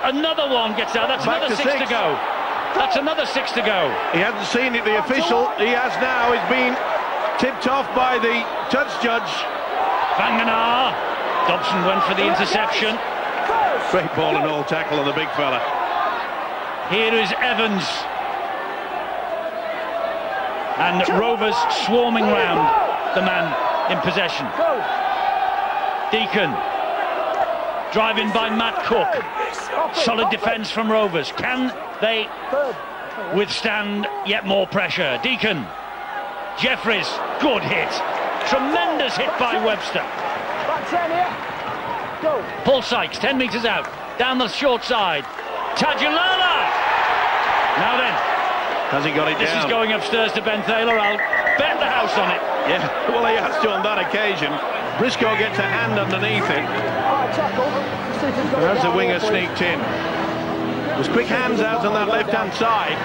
Another one gets out. That's Back another to 6 to six. go. That's another 6 to go. He hasn't seen it, the official. He has now. He's been tipped off by the touch judge. Vanganar. Dobson went for the interception. Great ball and all tackle on the big fella. Here is Evans. And Rovers swarming round the man in possession. Deacon. Driving by Matt Cook. Solid defence from Rovers. Can they withstand yet more pressure? Deacon. Jeffries. Good hit. Tremendous hit by Webster. Paul Sykes, 10 metres out. Down the short side. Tajulala. Now then. Has he got it This down? is going upstairs to Ben Thaler. I'll bet the house on it. Yeah, well, he has to on that occasion. Briscoe gets a hand underneath it. And as the winger sneaked in. There's quick hands out on that left-hand side.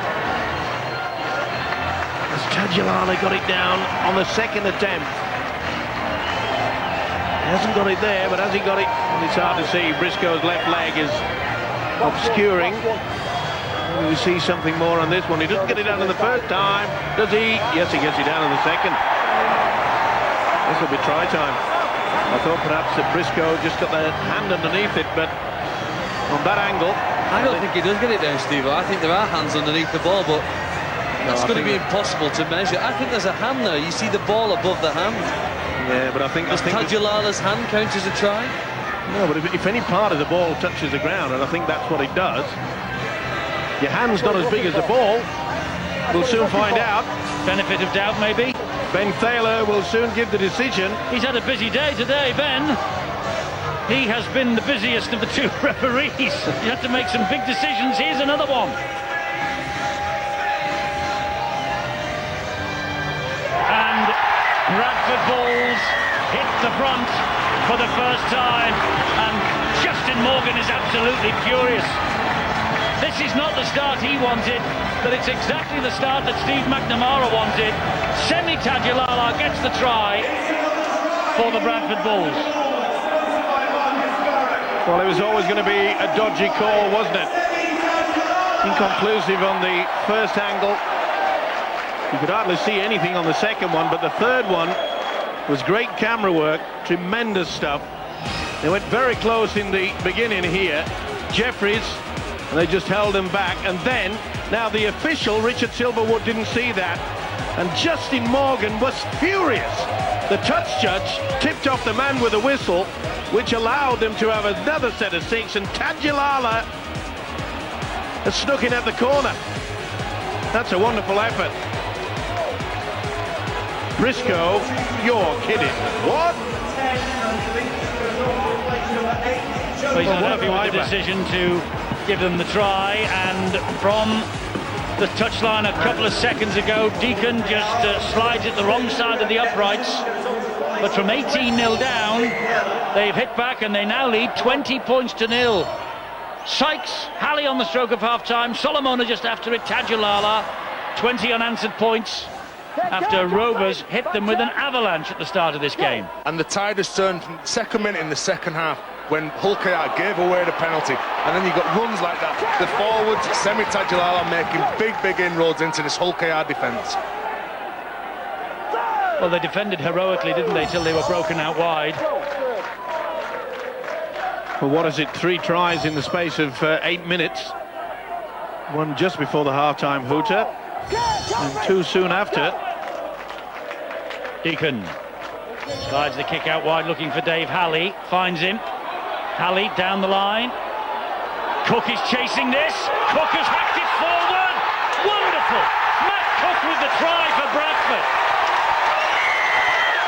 As Tajulala got it down on the second attempt. He hasn't got it there, but has he got it? And it's hard to see. Briscoe's left leg is obscuring. We see something more on this one. He doesn't get it down in the first time, does he? Yes, he gets it down in the second. This will be try time. I thought perhaps that Briscoe just got the hand underneath it, but on that angle... I don't think he does get it down, Steve. I think there are hands underneath the ball, but that's going to be impossible to measure. I think there's a hand there. You see the ball above the hand. Yeah, but I think... Does Tajulala's hand count as a try? No, but if any part of the ball touches the ground, and I think that's what it does, your hand's not as big as the ball. We'll soon find out. Benefit of doubt, maybe. Ben Thaler will soon give the decision. He's had a busy day today, Ben. He has been the busiest of the two referees. You have to make some big decisions. Here's another one. And Bradford Bulls hit the front for the first time. And Justin Morgan is absolutely furious. This is not the start he wanted, but it's exactly the start that Steve McNamara wanted. Semi Tajulala gets the try for the Bradford Bulls. Well, it was always going to be a dodgy call, wasn't it? Inconclusive on the first angle. You could hardly see anything on the second one, but the third one was great camera work, tremendous stuff. They went very close in the beginning here. Jeffries, and they just held him back. And then, now the official, Richard Silverwood, didn't see that. And Justin Morgan was furious. The touch judge tipped off the man with a whistle, which allowed them to have another set of 6. And Tajulala has snuck in at the corner. That's a wonderful effort. Briscoe, you're kidding. What? Well, he's not happy with the decision to give them the try, and from the touchline a couple of seconds ago, Deacon just slides it the wrong side of the uprights. But from 18-0 down, they've hit back and they now lead 20 points to 0. Sykes, Halley on the stroke of half-time, Solomona just after it, Tajulala, 20 unanswered points after Rovers hit them with an avalanche at the start of this game. And the tide has turned from the second minute in the second half when Hulkayar gave away the penalty, and then you got runs like that. The forwards, Semi Tajulala, making big inroads into this Hulkayar defence. Well, they defended heroically, didn't they, till they were broken out wide. Well, what is it? 3 tries in the space of 8 minutes. One just before the half-time hooter, and 2 soon after. Deacon slides the kick out wide, looking for Dave Halley. Finds him. Halley down the line. Cook is chasing this. Cook has hacked it forward. Wonderful. Matt Cook with the try for Bradford.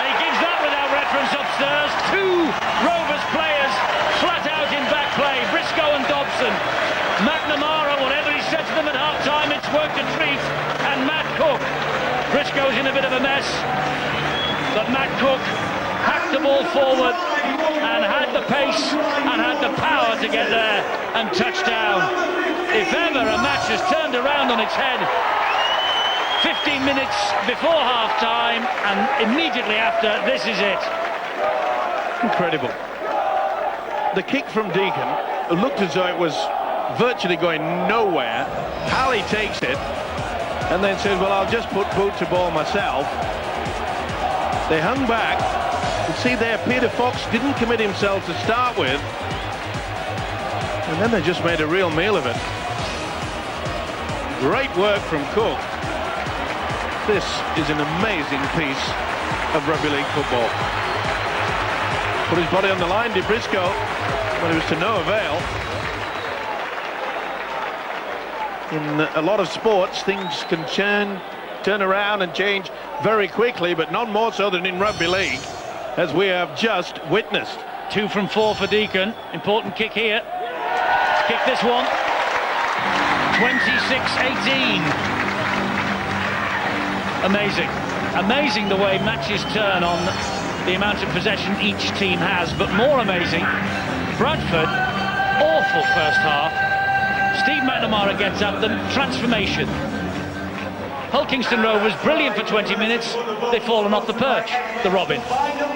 And he gives that without reference upstairs. 2 Rovers players flat out in back play. Briscoe and Dobson. McNamara, whatever he said to them at half-time, it's worked a treat. And Matt Cook. Briscoe's in a bit of a mess. But Matt Cook hacked the ball forward and had the pace and had the power to get there and touch down. If ever a match has turned around on its head, 15 minutes before half-time and immediately after, this is it. Incredible. The kick from Deacon looked as though it was virtually going nowhere. Halley takes it and then says, well, I'll just put boot to ball myself. They hung back. You see there, Peter Fox didn't commit himself to start with, and then they just made a real meal of it. Great work from Cook. This is an amazing piece of rugby league football. Put his body on the line, did Briscoe, but it was to no avail. In a lot of sports, things can turn around and change very quickly, but not more so than in rugby league, as we have just witnessed. 2 from 4 for Deacon. Important kick here. Kick this one. 26-18. Amazing the way matches turn on the amount of possession each team has, but more amazing, Bradford, awful first half. Steve McNamara gets at them, transformation. Hull Kingston Rovers, brilliant for 20 minutes. They've fallen off the perch, the Robin.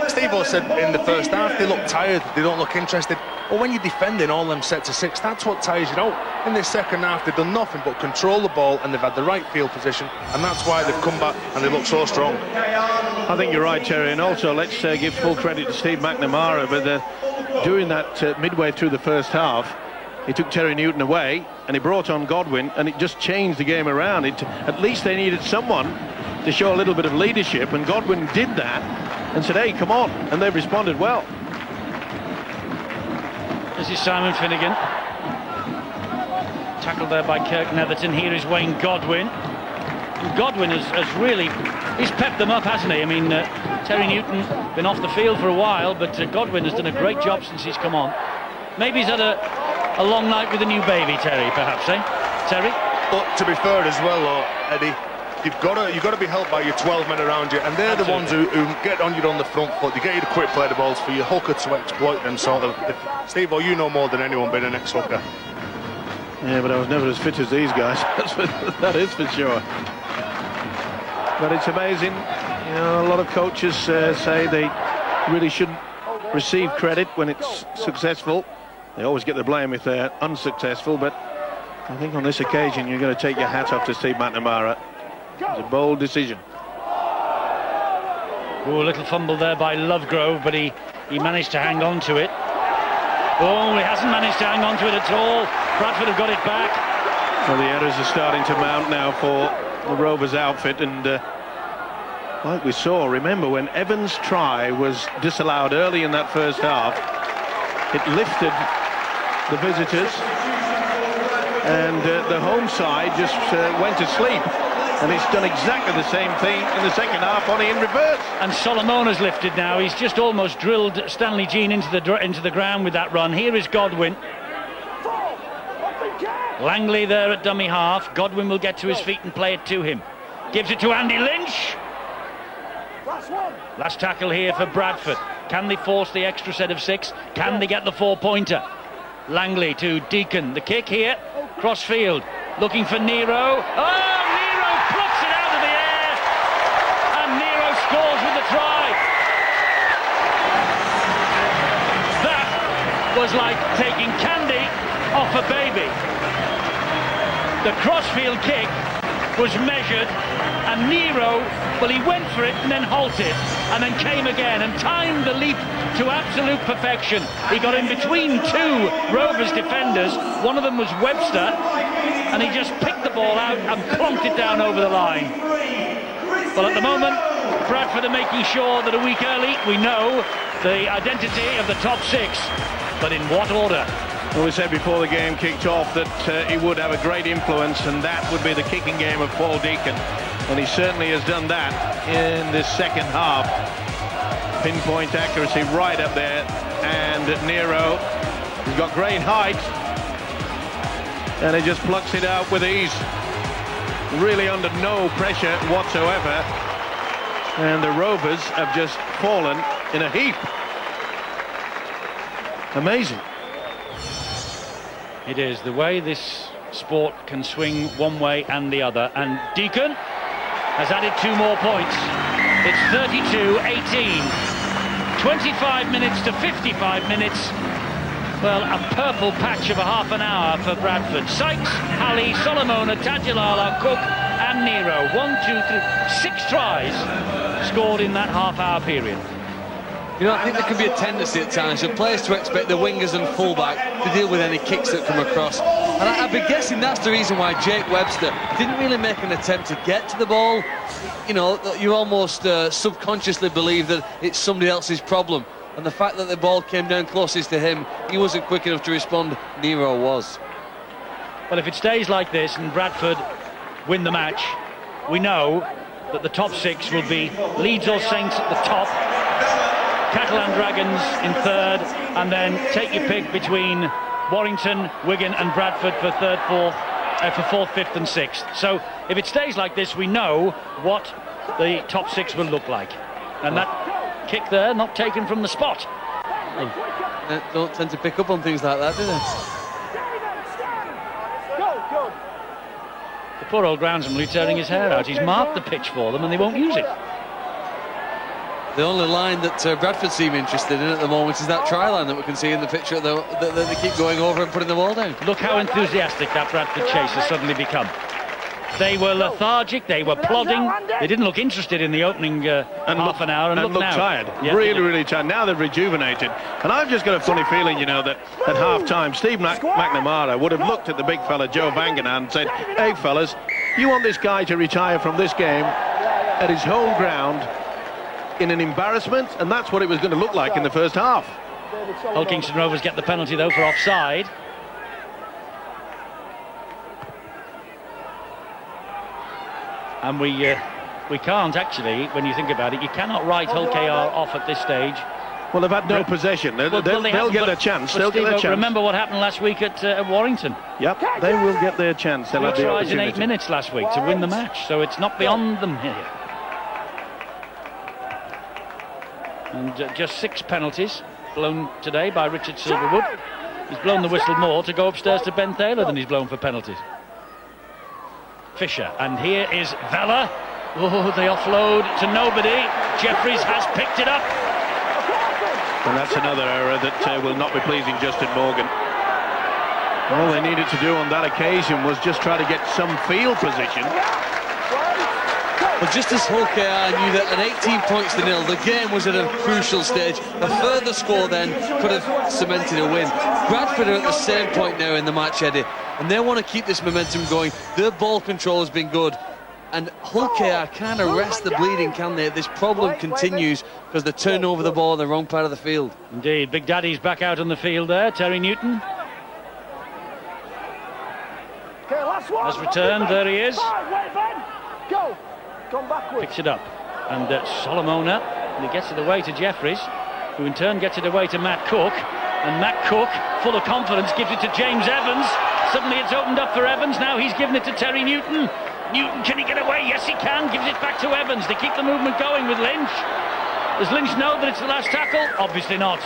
Steve-O said in the first half they look tired, they don't look interested. Well, when you're defending all them sets of 6, that's what tires you out. In this second half, they've done nothing but control the ball, and they've had the right field position, and that's why they've come back and they look so strong. I think you're right, Terry, and also let's give full credit to Steve McNamara, but during that midway through the first half, he took Terry Newton away and he brought on Godwin, and it just changed the game around. At least they needed someone to show a little bit of leadership, and Godwin did that and said, hey, come on, and they've responded well. This is Simon Finnegan. Tackled there by Kirk Netherton. Here is Wayne Godwin. And Godwin has really, he's pepped them up, hasn't he? I mean, Terry Newton been off the field for a while, but Godwin has done a great job since he's come on. Maybe he's had a long night with a new baby, Terry, perhaps, eh? Terry? But to be fair as well, Eddie, you've got to be helped by your 12 men around you, and they're Absolutely. The ones who get on you on the front foot. They get you to quick play the balls for your hooker to exploit them, sort of. Steve-O, you know more than anyone being an ex-hooker. Yeah, but I was never as fit as these guys. That is for sure. But it's amazing. You know, a lot of coaches say they really shouldn't receive credit when it's successful. They always get the blame if they're unsuccessful, but I think on this occasion you're going to take your hat off to Steve McNamara. It's a bold decision. Oh, a little fumble there by Lovegrove, but he managed to hang on to it. Oh, he hasn't managed to hang on to it at all. Bradford have got it back. Well, the errors are starting to mount now for the Rovers outfit, and like we saw, remember when Evans' try was disallowed early in that first half, it lifted the visitors, and the home side just went to sleep. And it's done exactly the same thing in the second half, only in reverse. And Solomona's lifted now. He's just almost drilled Stanley Jean into the ground with that run. Here is Godwin. Langley there at dummy half. Godwin will get to his feet and play it to him. Gives it to Andy Lynch. Last tackle here for Bradford. Can they force the extra set of 6? Can they get the 4-pointer? Langley to Deacon. The kick here. Crossfield. Looking for Nero. Oh! Plucks it out of the air, and Nero scores with the try. That was like taking candy off a baby. The crossfield kick was measured, and Nero, well, he went for it and then halted, and then came again and timed the leap to absolute perfection. He got in between two Rovers defenders. One of them was Webster, and he just picked the ball out and plonked it down over the line. Well, at the moment, Bradford are making sure that a week early we know the identity of the top six, but in what order? Well, we said before the game kicked off that he would have a great influence, and that would be the kicking game of Paul Deacon, and he certainly has done that in this second half. Pinpoint accuracy right up there, and Nero, he's got great height, and he just plucks it out with ease, really under no pressure whatsoever, and the Rovers have just fallen in a heap. Amazing. It is the way this sport can swing one way and the other, and Deacon has added 2 more points. It's 32-18. 25 minutes to 55 minutes. Well, a purple patch of a half an hour for Bradford. Sykes, Halley, Solomona, Tadulala, Cook and Nero. 1, 2, 3, 6 tries scored in that half-hour period. You know, I think there can be a tendency at times for players to expect the wingers and fullback to deal with any kicks that come across. And I'd be guessing that's the reason why Jake Webster didn't really make an attempt to get to the ball. You know, you almost subconsciously believe that it's somebody else's problem. And the fact that the ball came down closest to him, he wasn't quick enough to respond. Nero was. Well, if it stays like this and Bradford win the match, we know that the top 6 will be Leeds or Saints at the top, Catalan Dragons in 3rd, and then take your pick between Warrington, Wigan and Bradford for 3rd, 4th, for 4th, 5th and 6th. So if it stays like this, we know what the top 6 will look like. And that kick there, not taken from the spot. They don't tend to pick up on things like that, do they? The poor old groundsman will be tearing his hair out. He's marked the pitch for them and they won't use it. The only line that Bradford seem interested in at the moment is that try line that we can see in the picture that they keep going over and putting the ball down. Look how enthusiastic that Bradford chase has suddenly become. They were lethargic, they were plodding, they didn't look interested in the opening half an hour, and look now. Tired, yeah, really tired. Now they've rejuvenated, and I've just got a funny feeling, you know, that at half-time Steve McNamara would have looked at the big fella Joe Vangenaar and said, hey fellas, you want this guy to retire from this game at his home ground in an embarrassment? And that's what it was going to look like in the first half. Hull Kingston Rovers get the penalty though for offside. And we can't actually, when you think about it, you cannot write Hull KR off at this stage. Well, they've had no possession. They'll get their chance. They'll get their chance. Remember what happened last week at Warrington? Yep, they will get their chance. They'll have the tries in opportunity. 8 minutes last week to win the match, so it's not beyond them here. And just 6 penalties blown today by Richard Silverwood. He's blown the whistle more to go upstairs to Ben Thaler than he's blown for penalties. Fisher, and here is Vella. Oh, they offload to nobody. Jeffries has picked it up. And that's another error that will not be pleasing Justin Morgan. All they needed to do on that occasion was just try to get some field position. Well, just as Hull KR knew that at 18 points to 0, the game was at a crucial stage. A further score then could have cemented a win. Bradford are at the same point now in the match, Eddie, and they want to keep this momentum going. Their ball control has been good, and Hull KR can't arrest the bleeding, can they? This problem continues because they're turning over the ball on the wrong part of the field. Indeed, Big Daddy's back out on the field there. Terry Newton has returned. There he is. Go. Come backwards. Picks it up, and Solomona, and he gets it away to Jeffries, who in turn gets it away to Matt Cook, and Matt Cook, full of confidence, gives it to James Evans. Suddenly it's opened up for Evans. Now he's given it to Terry Newton. Newton, can he get away? Yes, he can. Gives it back to Evans. They keep the movement going with Lynch. Does Lynch know that it's the last tackle? Obviously not.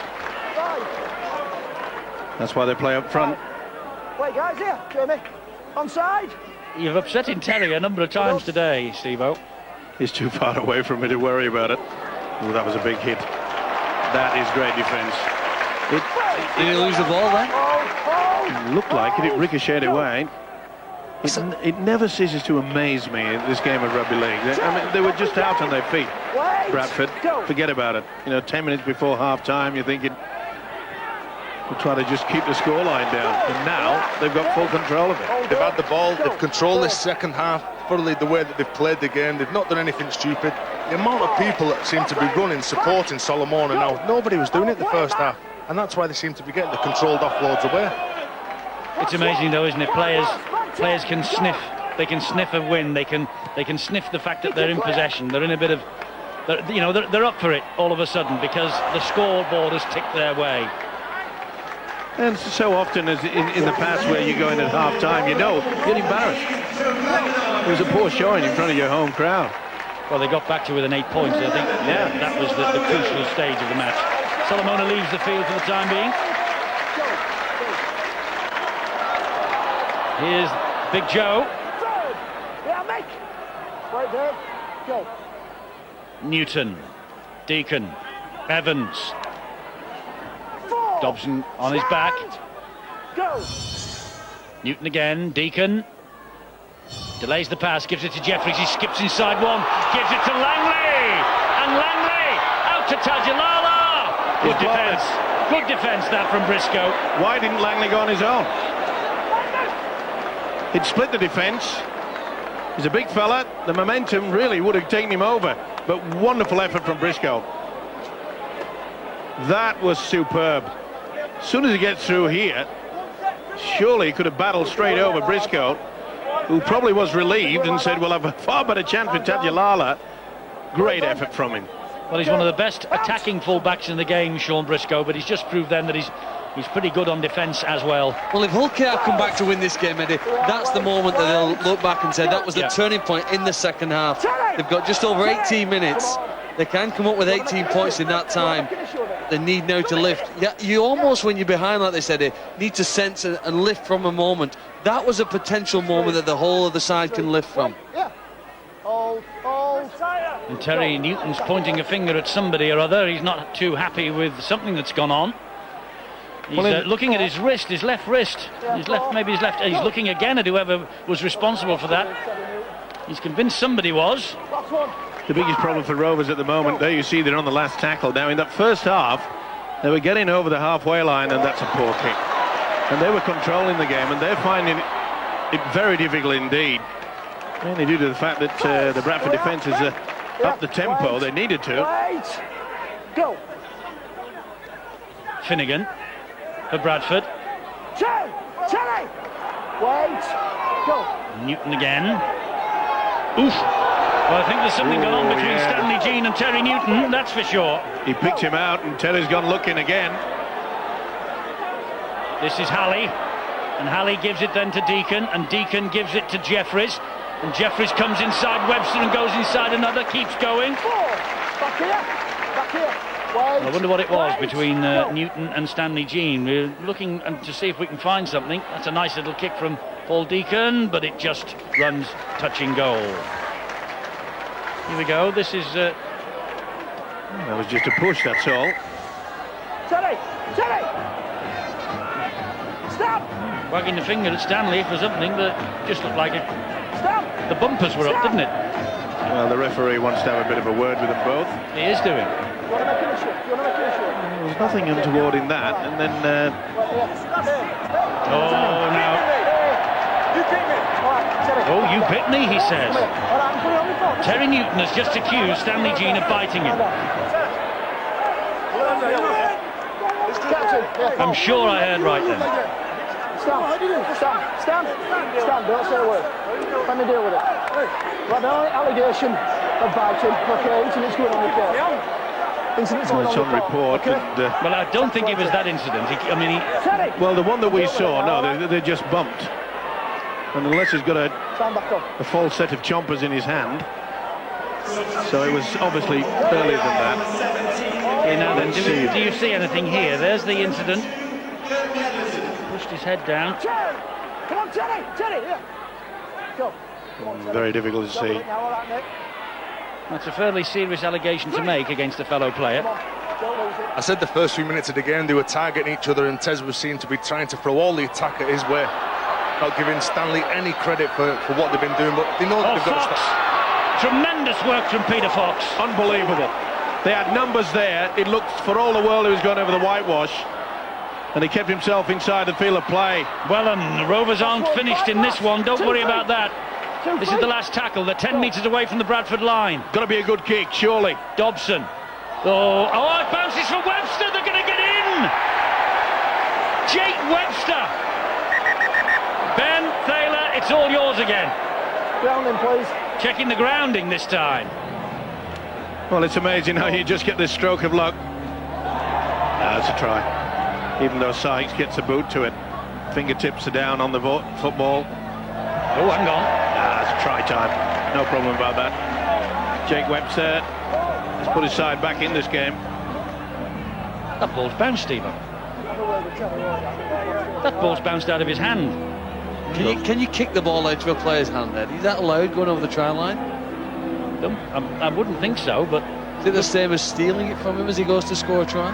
That's why they play up front. Wait, guys, here, Jamie. Onside. You've upset Terry a number of times today, Steve-O. He's too far away from me to worry about it. Oh, that was a big hit. That is great defence. Did he lose the ball then? It looked like it. It ricocheted away. It never ceases to amaze me in this game of rugby league. I mean, they were just out on their feet, Bradford. Forget about it. You know, 10 minutes before half-time, you're thinking, we'll try to just keep the scoreline down. And now they've got full control of it. They've had the ball, they've controlled this second half thoroughly, the way that they've played the game. They've not done anything stupid. The amount of people that seem to be running, supporting Solomona now, nobody was doing it the first half. And that's why they seem to be getting the controlled offloads away. It's amazing though, isn't it? Players can sniff. They can sniff a win. They can sniff the fact that they're in possession. They're in a bit of, they're up for it all of a sudden because the scoreboard has ticked their way. And so often as in the past where you go in at half-time, you know, you're embarrassed. It was a poor showing in front of your home crowd. Well, they got back to within 8 points. I think that was the crucial stage of the match. Solomona leaves the field for the time being. Here's Big Joe. Yeah, make. Right there. Go. Newton. Deacon. Evans. Dobson on his back. Go. Newton again. Deacon. Delays the pass. Gives it to Jeffries. He skips inside one. Gives it to Langley. And Langley out to Tajulala. Good defence. Good defence that from Briscoe. Why didn't Langley go on his own? He'd split the defence. He's a big fella. The momentum really would have taken him over. But wonderful effort from Briscoe. That was superb. As soon as he gets through here, surely he could have battled straight over Briscoe, who probably was relieved and said, well, I've a far better chance with Tajulala. Great effort from him. Well, he's one of the best attacking fullbacks in the game, Sean Briscoe, but he's just proved then that he's pretty good on defence as well. Well, if Hull KR come back to win this game, Eddie, that's the moment that they'll look back and say that was the turning point in the second half. They've got just over 18 minutes. They can come up with 18 points in that time. They need now to lift. Yeah, you almost, when you're behind like this, Eddie, need to sense and lift from a moment. That was a potential moment that the whole of the side can lift from. And Terry Newton's pointing a finger at somebody or other. He's not too happy with something that's gone on. He's looking at his wrist, his left wrist. He's looking again at whoever was responsible for that. He's convinced somebody was. The biggest problem for Rovers at the moment, there you see they're on the last tackle. Now in that first half, they were getting over the halfway line, and that's a poor kick. And they were controlling the game, and they're finding it very difficult indeed. Mainly due to the fact that the Bradford defence is up the tempo they needed to. Go. Finnegan for Bradford. Terry. Wait. Go. Newton again. Oof. Well, I think there's something going on between Stanley Jean and Terry Newton, that's for sure. He picked him out, and Terry's gone looking again. This is Halley, and Halley gives it then to Deacon, and Deacon gives it to Jeffries, and Jeffries comes inside Webster and goes inside another, keeps going. Back here. Well, I wonder what it was between Newton and Stanley Jean. We're looking to see if we can find something. That's a nice little kick from Paul Deacon, but it just runs touching goal. Here we go. This is... that was just a push, that's all. Terry! Stop! Wagging the finger at Stanley for something that just looked like it. Stop! The bumpers were up, didn't it? Well, the referee wants to have a bit of a word with them both. He is doing. You want to make an issue? There's nothing untoward in that, and then... Oh, no. You beat me! Oh, you bit me, he says. Terry Newton has just accused Stanley Jean of biting him. I'm sure I heard right then. Stand, don't say a word. Let me deal with it. Right now, allegation of biting. Okay, incident's going on report. Well, it's on report. Okay. And, well, I don't think it was that incident. well, the one that we saw, no, they just bumped. And unless he's got a full set of chompers in his hand, so it was obviously earlier than that. Okay, now then, do you see anything here? There's the incident. Pushed his head down. Come on, Terry, here. Go. Very difficult to see. That's a fairly serious allegation to make against a fellow player. I said the first few minutes of the game they were targeting each other, and Tez was seen to be trying to throw all the attack at his way. not giving Stanley any credit for what they've been doing, but they know that they've got to stop. Tremendous work from Peter Fox. Unbelievable. They had numbers there. It looked for all the world he was going over the whitewash. And he kept himself inside the field of play. Well, the Rovers aren't finished in this one. Don't worry about that. This is the last tackle. They're 10 metres away from the Bradford line. Got to be a good kick, surely. Dobson. Oh, it bounces for Webster. They're going to get in. Jake Webster. Ben Thaler, it's all yours again. Grounding, please. Checking the grounding this time. Well, it's amazing how you just get this stroke of luck. That's a try. Even though Sykes gets a boot to it. Fingertips are down on the football. Oh, hang on. It's a try time. No problem about that. Jake Webster has put his side back in this game. That ball's bounced, Stephen. That ball's bounced out of his hand. Can you kick the ball out of a player's hand then? Is that allowed going over the try line? I wouldn't think so, but... Is it the same as stealing it from him as he goes to score a try?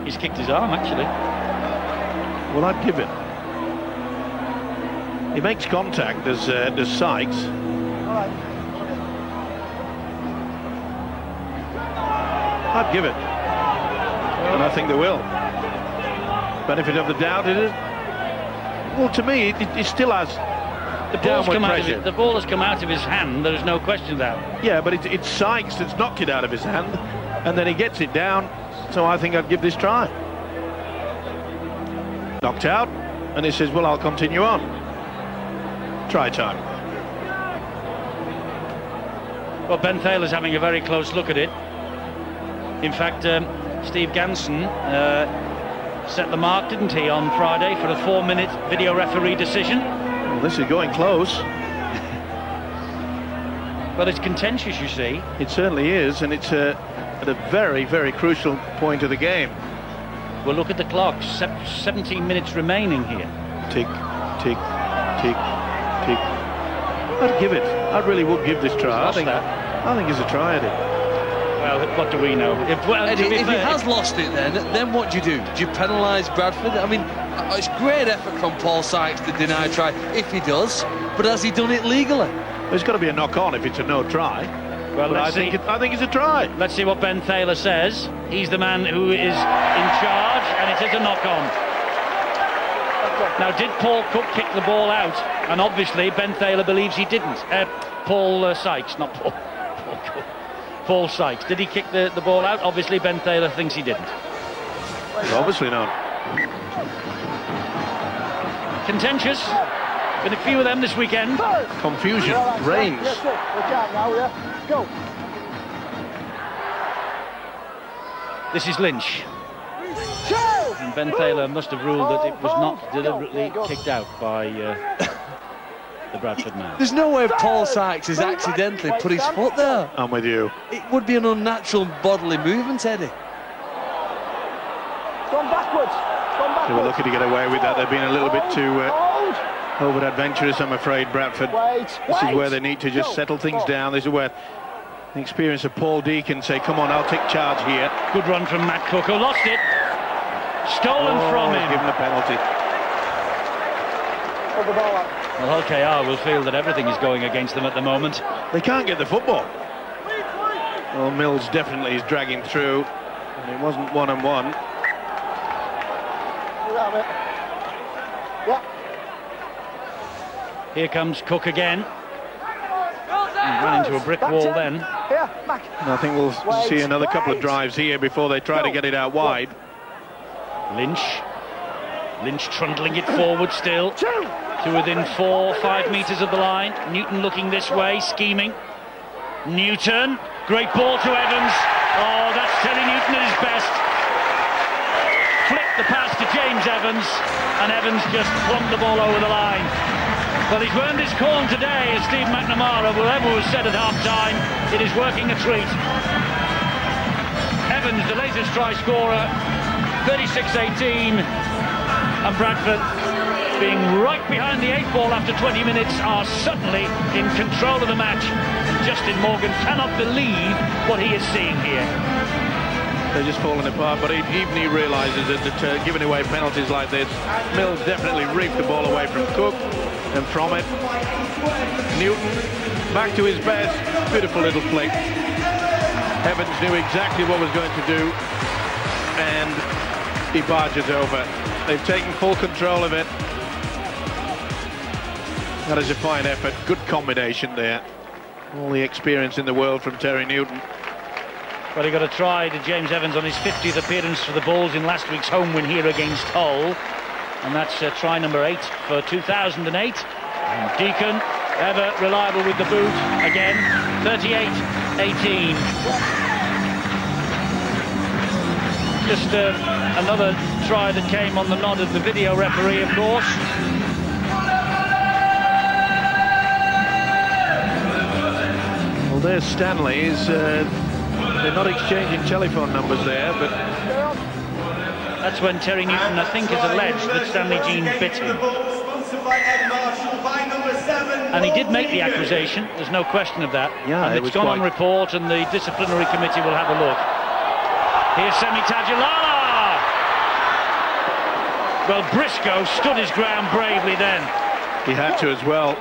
He's kicked his arm, actually. Well, I'd give it. He makes contact, does Sykes. I'd give it. And I think they will. Benefit of the doubt, is it? Well, to me, it still has the downward pressure. The ball has come out of his hand, there's no question of that. Yeah, but it's Sykes that's knocked it out of his hand, and then he gets it down, so I think I'd give this try. Knocked out, and he says, well, I'll continue on. Try time. Well, Ben Thaler's having a very close look at it. In fact, Steve Ganson set the mark, didn't he, on Friday for a 4-minute video referee decision? Well, this is going close. Well, it's contentious, you see. It certainly is, and it's at a very, very crucial point of the game. Well, look at the clock. 17 minutes remaining here. Tick, tick, tick, tick. I'd give it. I really would give this try. I think it's a try, Eddie. Well, what do we know? Eddie, if he has lost it, then what do you do? Do you penalise Bradford? I mean, it's great effort from Paul Sykes to deny a try, if he does, but has he done it legally? There's got to be a knock-on if it's a no try. Well, but I think it's a try. Let's see what Ben Thaler says. He's the man who is in charge, and it is a knock-on. Now, did Paul Cook kick the ball out? And obviously, Ben Thaler believes he didn't. Paul Sykes, not Paul Cook. Paul Sykes. Did he kick the ball out? Obviously, Ben Thaler thinks he didn't. Obviously not. Contentious. Been a few of them this weekend. Confusion reigns. Go. This is Lynch. And Ben Thaler must have ruled that it was not deliberately kicked out by the Bradford man. There's no way Paul Sykes has accidentally put his foot there. I'm with you. It would be an unnatural bodily movement, Eddie. Gone backwards. They were lucky to get away with that. They've been a little bit too over adventurous, I'm afraid, Bradford. This is where they need to just settle things down. This is where the experience of Paul Deacon say, come on, I'll take charge here. Good run from Matt Cook, who lost it. Stolen from him. Given a penalty. Well, LKR will feel that everything is going against them at the moment. They can't get the football. Well, Mills definitely is dragging through. And it wasn't one-on-one. Here comes Cook again. He ran into a brick wall then. And I think we'll see another couple of drives here before they try to get it out wide. Lynch trundling it forward still to within 4-5 metres of the line. Newton looking this way, scheming. Newton, great ball to Evans. Oh, that's Terry Newton at his best. Flicked the pass to James Evans, and Evans just plunked the ball over the line. Well, he's earned his corn today, as Steve McNamara, whatever was said at half-time, it is working a treat. Evans, the latest try scorer, 36-18, and Bradford, being right behind the 8 ball after 20 minutes, are suddenly in control of the match. Justin Morgan cannot believe what he is seeing here. They're just falling apart, but even he realises that giving away penalties like this, Mills definitely reaped the ball away from Cook. And from it, Newton back to his best. Beautiful little flick. Evans knew exactly what was going to do, and he barges over. They've taken full control of it. That is a fine effort. Good combination there. All the experience in the world from Terry Newton. Well, he got a try to James Evans on his 50th appearance for the Bulls in last week's home win here against Hull. And that's try number 8 for 2008. And Deacon, ever reliable with the boot, again, 38-18. Just another try that came on the nod of the video referee, of course. Well, there's Stanley. They're not exchanging telephone numbers there, but that's when Terry Newton, I think, has alleged that Stanley Jean bit him. And he did make the accusation, there's no question of that. Yeah, and it's gone on report, and the disciplinary committee will have a look. Here's Semi Tajulala! Well, Briscoe stood his ground bravely then. He had to as well.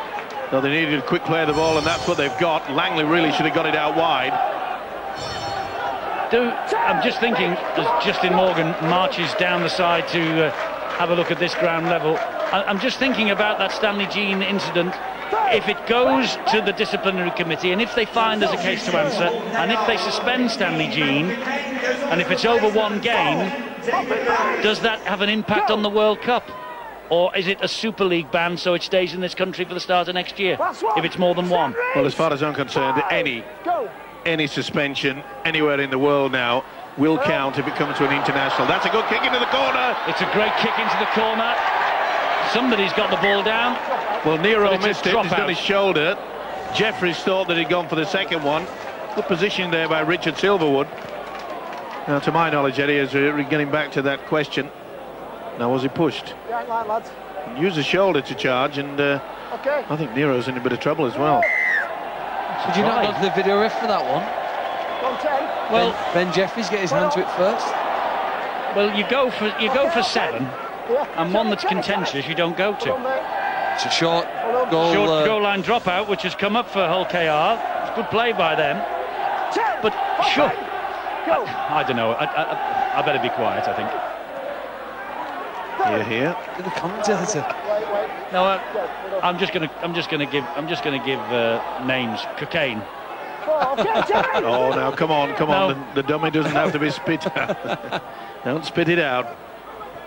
So they needed a quick play of the ball, and that's what they've got. Langley really should have got it out wide. I'm just thinking, as Justin Morgan marches down the side to have a look at this ground level, I'm just thinking about that Stanley Jean incident. If it goes to the disciplinary committee, and if they find there's a case to answer, and if they suspend Stanley Jean, and if it's over one game, does that have an impact on the World Cup? Or is it a Super League ban, so it stays in this country for the start of next year, if it's more than one? Well, as far as I'm concerned, any suspension anywhere in the world now will count if it comes to an international. That's a good kick into the corner. It's a great kick into the corner. Somebody's got the ball down. Well, Nero missed it. He's done his shoulder. Jeffries thought that he'd gone for the second one. Good position there by Richard Silverwood. Now, to my knowledge, Eddie, as we're getting back to that question, now was he pushed? Yeah, line, lads. Use the shoulder to charge, and I think Nero's in a bit of trouble as well. Did you not go to the video ref for that one? Well, Ben Jeffries get his hand to it first. Well, you go for 7, and one that's contentious you don't go to. It's a short goal. Short goal line dropout, which has come up for Hull KR. It's good play by them. But sure, I don't know. I better be quiet, I think. Here. To the commentator. No, I'm just gonna give names. Cocaine. Oh, now come on. No. The dummy doesn't have to be spit out. Don't spit it out.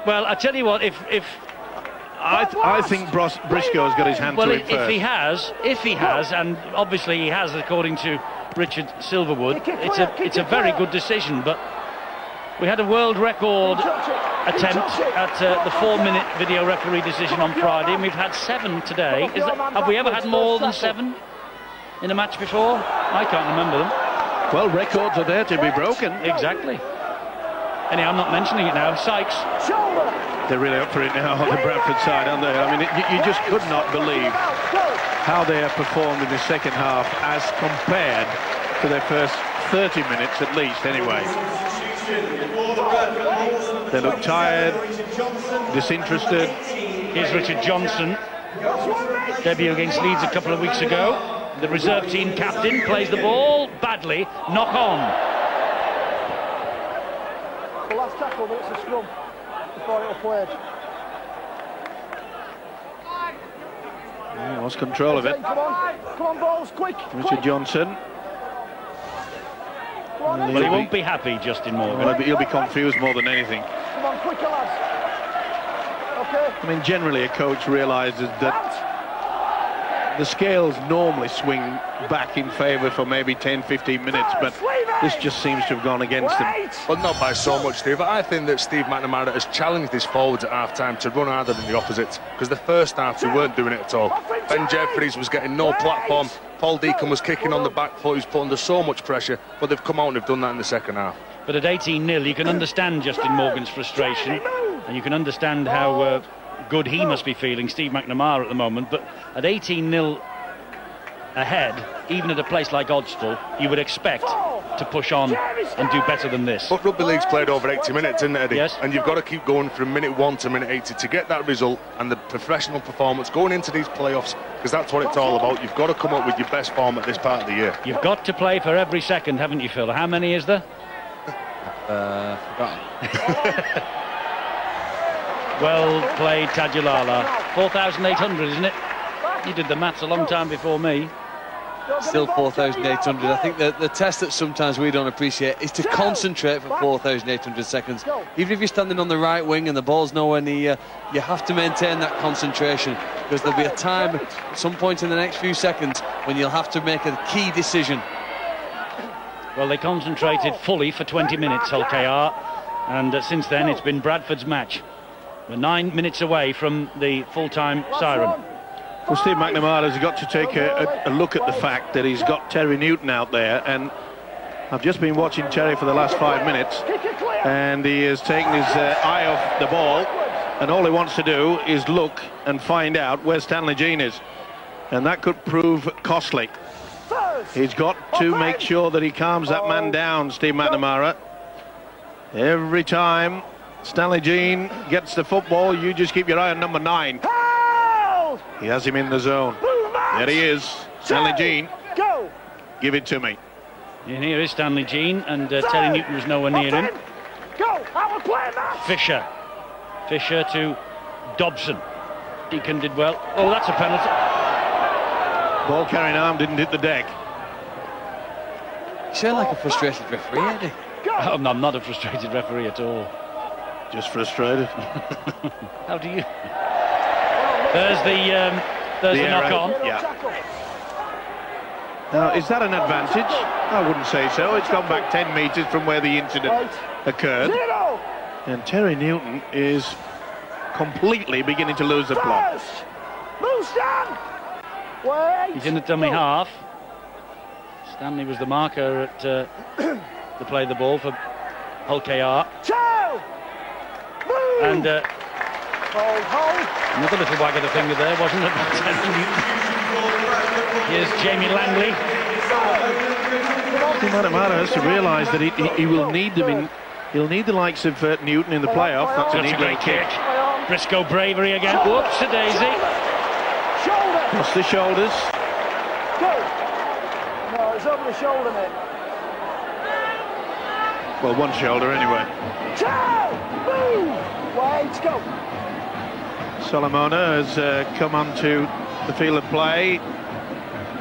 Well, I tell you what, if I think Briscoe's got his hand to it first. If he has, and obviously he has, according to Richard Silverwood, it's a very good decision. But we had a world record attempt at the 4-minute video referee decision on Friday, and we've had 7 today. Have we ever had more than 7 in a match before? I can't remember them. Well, records are there to be broken. Exactly. Anyhow, I'm not mentioning it now. Sykes. They're really up for it now on the Bradford side, aren't they? I mean, you just could not believe how they have performed in the second half as compared to their first 30 minutes at least, anyway. They look tired, disinterested. Here's Richard Johnson. Debut against Leeds a couple of weeks ago. The reserve team captain plays the ball badly. Knock on. The last tackle, but it's a scrum before it was played. He lost control of it. Come on, balls, quick. Richard Johnson. Well, he won't be happy, Justin Morgan. Well, he'll be confused more than anything. Come on, quicker, lads. Okay. I mean, generally a coach realises that the scales normally swing back in favour for maybe 10-15 minutes, but this just seems to have gone against them. Well, not by so much, Steve. I think that Steve McNamara has challenged his forwards at half-time to run harder than the opposite, because the first half they weren't doing it at all. Ben Jeffries was getting no platform. Paul Deacon was kicking on the back foot. He was put under so much pressure, but they've come out and they've done that in the second half. But at 18-0, you can understand Justin Morgan's frustration, and you can understand how good he must be feeling, Steve McNamara, at the moment. But at 18-0 ahead, even at a place like Odstall, you would expect to push on and do better than this. But rugby league's played over 80 minutes, isn't it, Eddie? Yes. And you've got to keep going from minute 1 to minute 80 to get that result and the professional performance going into these playoffs, because that's what it's all about. You've got to come up with your best form at this part of the year. You've got to play for every second, haven't you, Phil? How many is there? Forgotten. Well played, Tadulala. 4,800, isn't it? You did the maths a long time before me. Still 4,800. I think the test that sometimes we don't appreciate is to concentrate for 4,800 seconds. Even if you're standing on the right wing and the ball's nowhere near, you have to maintain that concentration, because there'll be a time at some point in the next few seconds when you'll have to make a key decision. Well, they concentrated fully for 20 minutes, Hull KR, and since then it's been Bradford's match. We're 9 minutes away from the full-time siren. Well, Steve McNamara has got to take a look at the fact that he's got Terry Newton out there, and I've just been watching Terry for the last 5 minutes, and he has taken his eye off the ball, and all he wants to do is look and find out where Stanley Jean is, and that could prove costly. He's got to make sure that he calms that man down, Steve McNamara. Every time Stanley Jean gets the football, you just keep your eye on number 9. He has him in the zone. There he is, Stanley Jean. Give it to me. And here is Stanley Jean, and Terry Newton was nowhere near him. Fisher to Dobson. Deacon did well. Oh, that's a penalty. Ball carrying arm didn't hit the deck. You sound like a frustrated referee, Eddie. I'm not a frustrated referee at all. Just frustrated. How do you? There's the knock on. Yeah. Now, is that an advantage? I wouldn't say so. It's gone back 10 metres from where the incident occurred. And Terry Newton is completely beginning to lose the plot. He's in the dummy half. Stanley was the marker at to play the ball for Hull KR. And another little wag of the finger there, wasn't it? Here's Jamie Langley. McNamara has to realise that he will need them in. He'll need the likes of Newton in the playoff. That's a great kick. Briscoe bravery again. Whoops, a daisy. Across the shoulders. No, it's over the shoulder, mate. Well, one shoulder anyway. Wait, go. Solomona has come onto the field of play.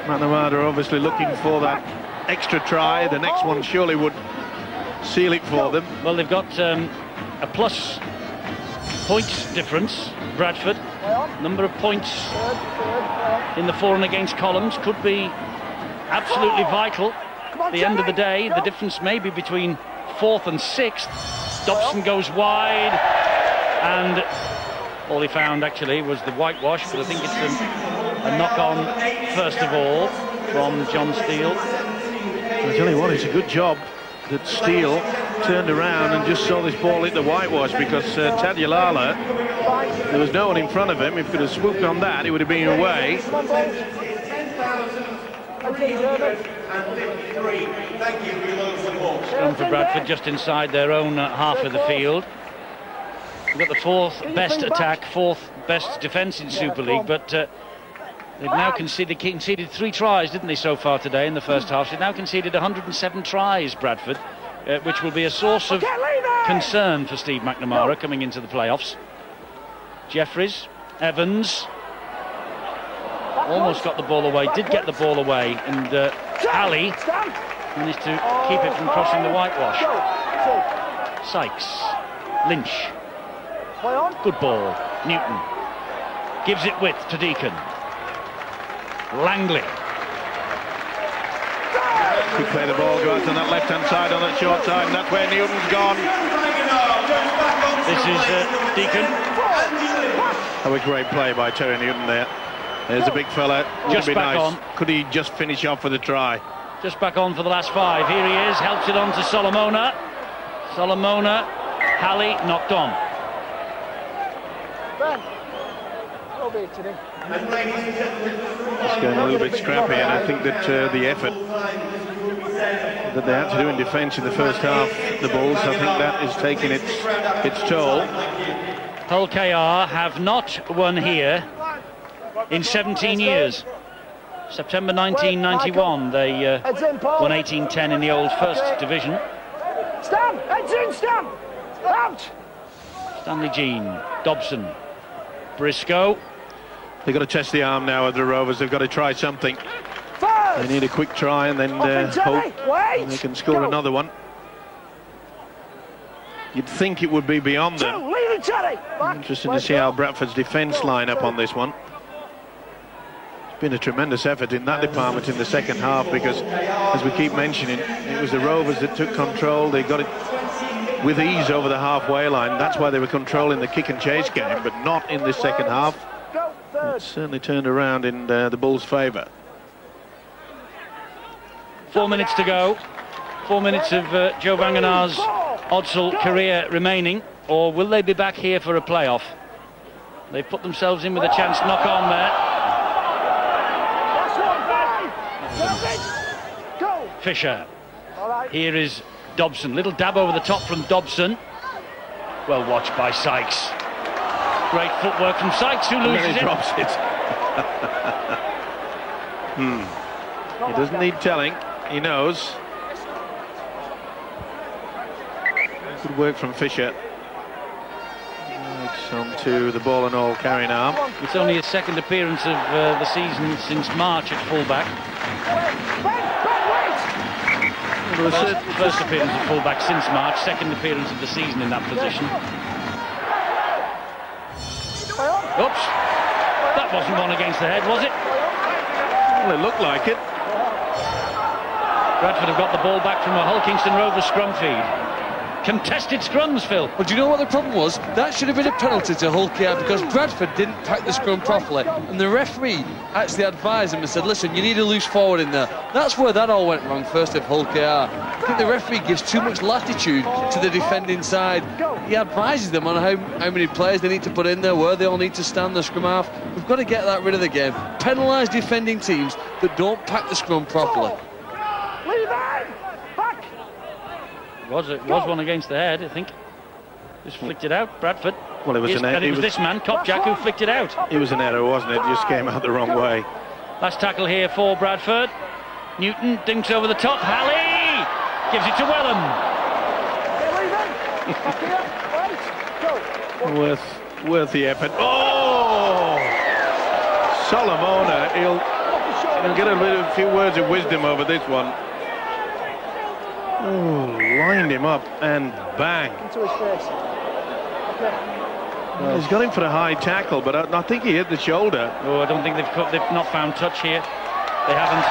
McNamara obviously looking for that extra try. The next one surely would seal it for them. Well, they've got a plus points difference, Bradford. Number of points in the for and against columns could be absolutely vital. At the end of the day, the difference may be between 4th and 6th. Dobson goes wide, and all he found actually was the whitewash, but I think it's a knock-on first of all from John Steele. I tell you what, it's a good job that Steele turned around and just saw this ball hit the whitewash, because Tadulala, there was no one in front of him. If he could have swooped on that, he would have been away. Scrum for Bradford just inside their own half of the field. We've got the 4th best attack, 4th best defence in Super League, but they've now conceded 3 tries, didn't they, so far today in the first half? They've now conceded 107 tries, Bradford, which will be a source of concern for Steve McNamara coming into the playoffs. Jeffries, Evans, almost got the ball away, did get the ball away, and Ali managed to keep it from crossing the whitewash. Sykes, Lynch, good ball, Newton, gives it width to Deacon. Langley. Could play the ball, go out on that left-hand side, on that short side, and that's where Newton's gone. This is Deacon. Oh, a great play by Terry Newton there. There's a big fella. Just be back nice. on. Could he just finish off with a try? Just back on for the last 5. Here he is, helps it on to Solomona. Solomona, Halley knocked on. Ben, go big today. It's going a little bit scrappy, and I think that the effort that they had to do in defence in the first half, the Bulls. I think that is taking its toll. Hull KR have not won here in 17 years. September 1991, they won 18-10 in the old First Division. Stand! Heads in, stand! Out! Stanley Jean, Dobson, Briscoe. They've got to test the arm now of the Rovers. They've got to try something. They need a quick try and then hope they can score another one. You'd think it would be beyond them. Interesting to see how Bradford's defence line up on this one. It's been a tremendous effort in that department in the second half, because, as we keep mentioning, it was the Rovers that took control. They got it with ease over the halfway line. That's why they were controlling the kick and chase game, but not in this second half. It's certainly turned around in the Bulls' favour. 4 minutes to go. 4 minutes of Joe Vangenaar's Odsal career remaining, or will they be back here for a playoff? They've put themselves in with a chance to knock on there. Fisher. Here is Dobson. Little dab over the top from Dobson. Well watched by Sykes. Great footwork from Sykes, who loses it. Drops it. He doesn't need telling. He knows. Good work from Fisher. It's on to the ball and all carrying arm. It's only his second appearance of the season since March at fullback. First appearance at fullback since March, second appearance of the season in that position. Oops, that wasn't one against the head, was it? Well, it looked like it. Bradford have got the ball back from a Hull Kingston Rovers scrum feed. Contested scrums, Phil. Well, do you know what the problem was? That should have been a penalty to Hull KR, because Bradford didn't pack the scrum properly, and the referee actually advised him and said, listen, you need a loose forward in there. That's where that all went wrong first of Hull KR. I think the referee gives too much latitude to the defending side. He advises them on how many players they need to put in there, where they all need to stand the scrum half. We've got to get that rid of the game. Penalise defending teams that don't pack the scrum properly. It was one against the head, I think. Just flicked it out, Bradford. Well, it was an error. It was this man, Kopjak, who flicked it out. It was an error, wasn't it? It just came out the wrong way. Last tackle here for Bradford. Newton dinks over the top. Halley gives it to Wellham. worth the effort. Oh! Solomona, he'll get a few words of wisdom over this one. Oh, lined him up and bang. Into his face. Well, he's got him for a high tackle, but I think he hit the shoulder. Oh, I don't think they've not found touch here. They haven't.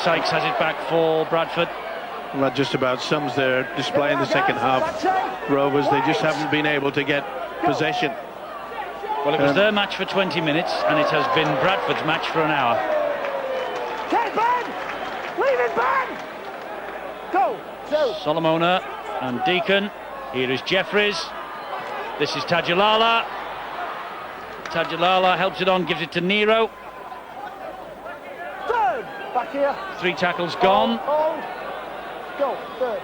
Sykes has it back for Bradford. Well, that just about sums their display in the second half. Rovers, they just haven't been able to get possession. Well, it was their match for 20 minutes, and it has been Bradford's match for an hour. Leave it back! Go! Solomona and Deacon. Here is Jeffries. This is Tajulala. Tajulala helps it on, gives it to Nero. Third! Back here. 3 tackles gone. Hold. Go, third.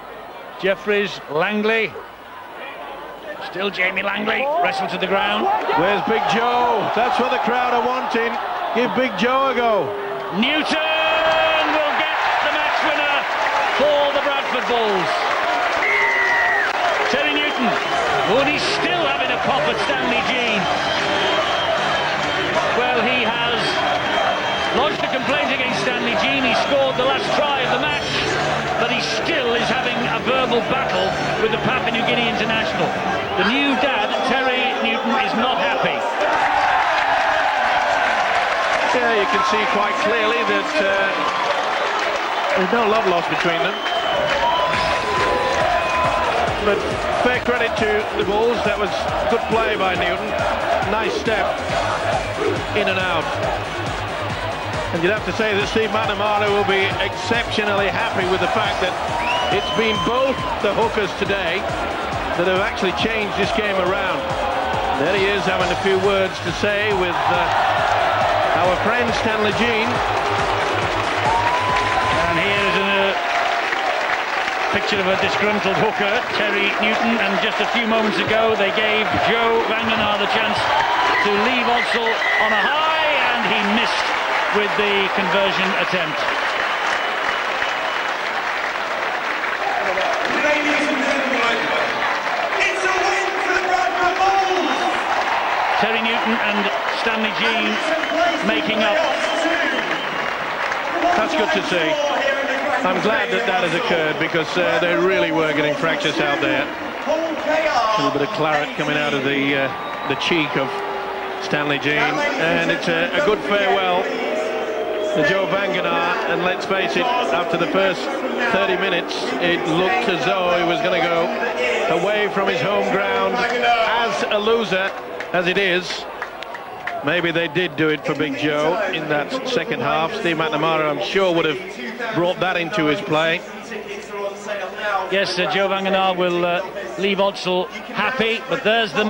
Jeffries, Langley. Still Jamie Langley. Wrestle to the ground. Where's Big Joe? That's what the crowd are wanting. Give Big Joe a go. Newton will get the match winner for the Bradford Bulls. Terry Newton. Oh, and he's still having a pop at Stanley Jean. Well, he has lodged a complaint against Stanley Jean. He scored the last try of the match, but he still is having a verbal battle with the Papua New Guinea international. The new dad, Terry Newton, is not happy. Yeah, you can see quite clearly that there's no love lost between them. But fair credit to the Bulls. That was good play by Newton. Nice step in and out. And you'd have to say that Steve McNamara will be exceptionally happy with the fact that it's been both the hookers today that have actually changed this game around. There he is having a few words to say with our friend Stanley Jean. Picture of a disgruntled hooker, Terry Newton, and just a few moments ago they gave Joe Vangenaar the chance to leave Odsal on a high, and he missed with the conversion attempt. Ladies and gentlemen, it's a win for the Bradford Bulls! Terry Newton and Stanley Jean making up. That's good to see. I'm glad that that has occurred, because they really were getting fractious out there. A little bit of claret coming out of the cheek of Stanley Jean, and it's a good farewell to Joe Vangenaar. And let's face it, after the first 30 minutes, it looked as though he was going to go away from his home ground as a loser, as it is. Maybe they did do it for Big Joe in that second half. Steve McNamara, I'm sure, would have brought that into his play. Yes, Joe Vangenaar will leave Odsal happy, but there's the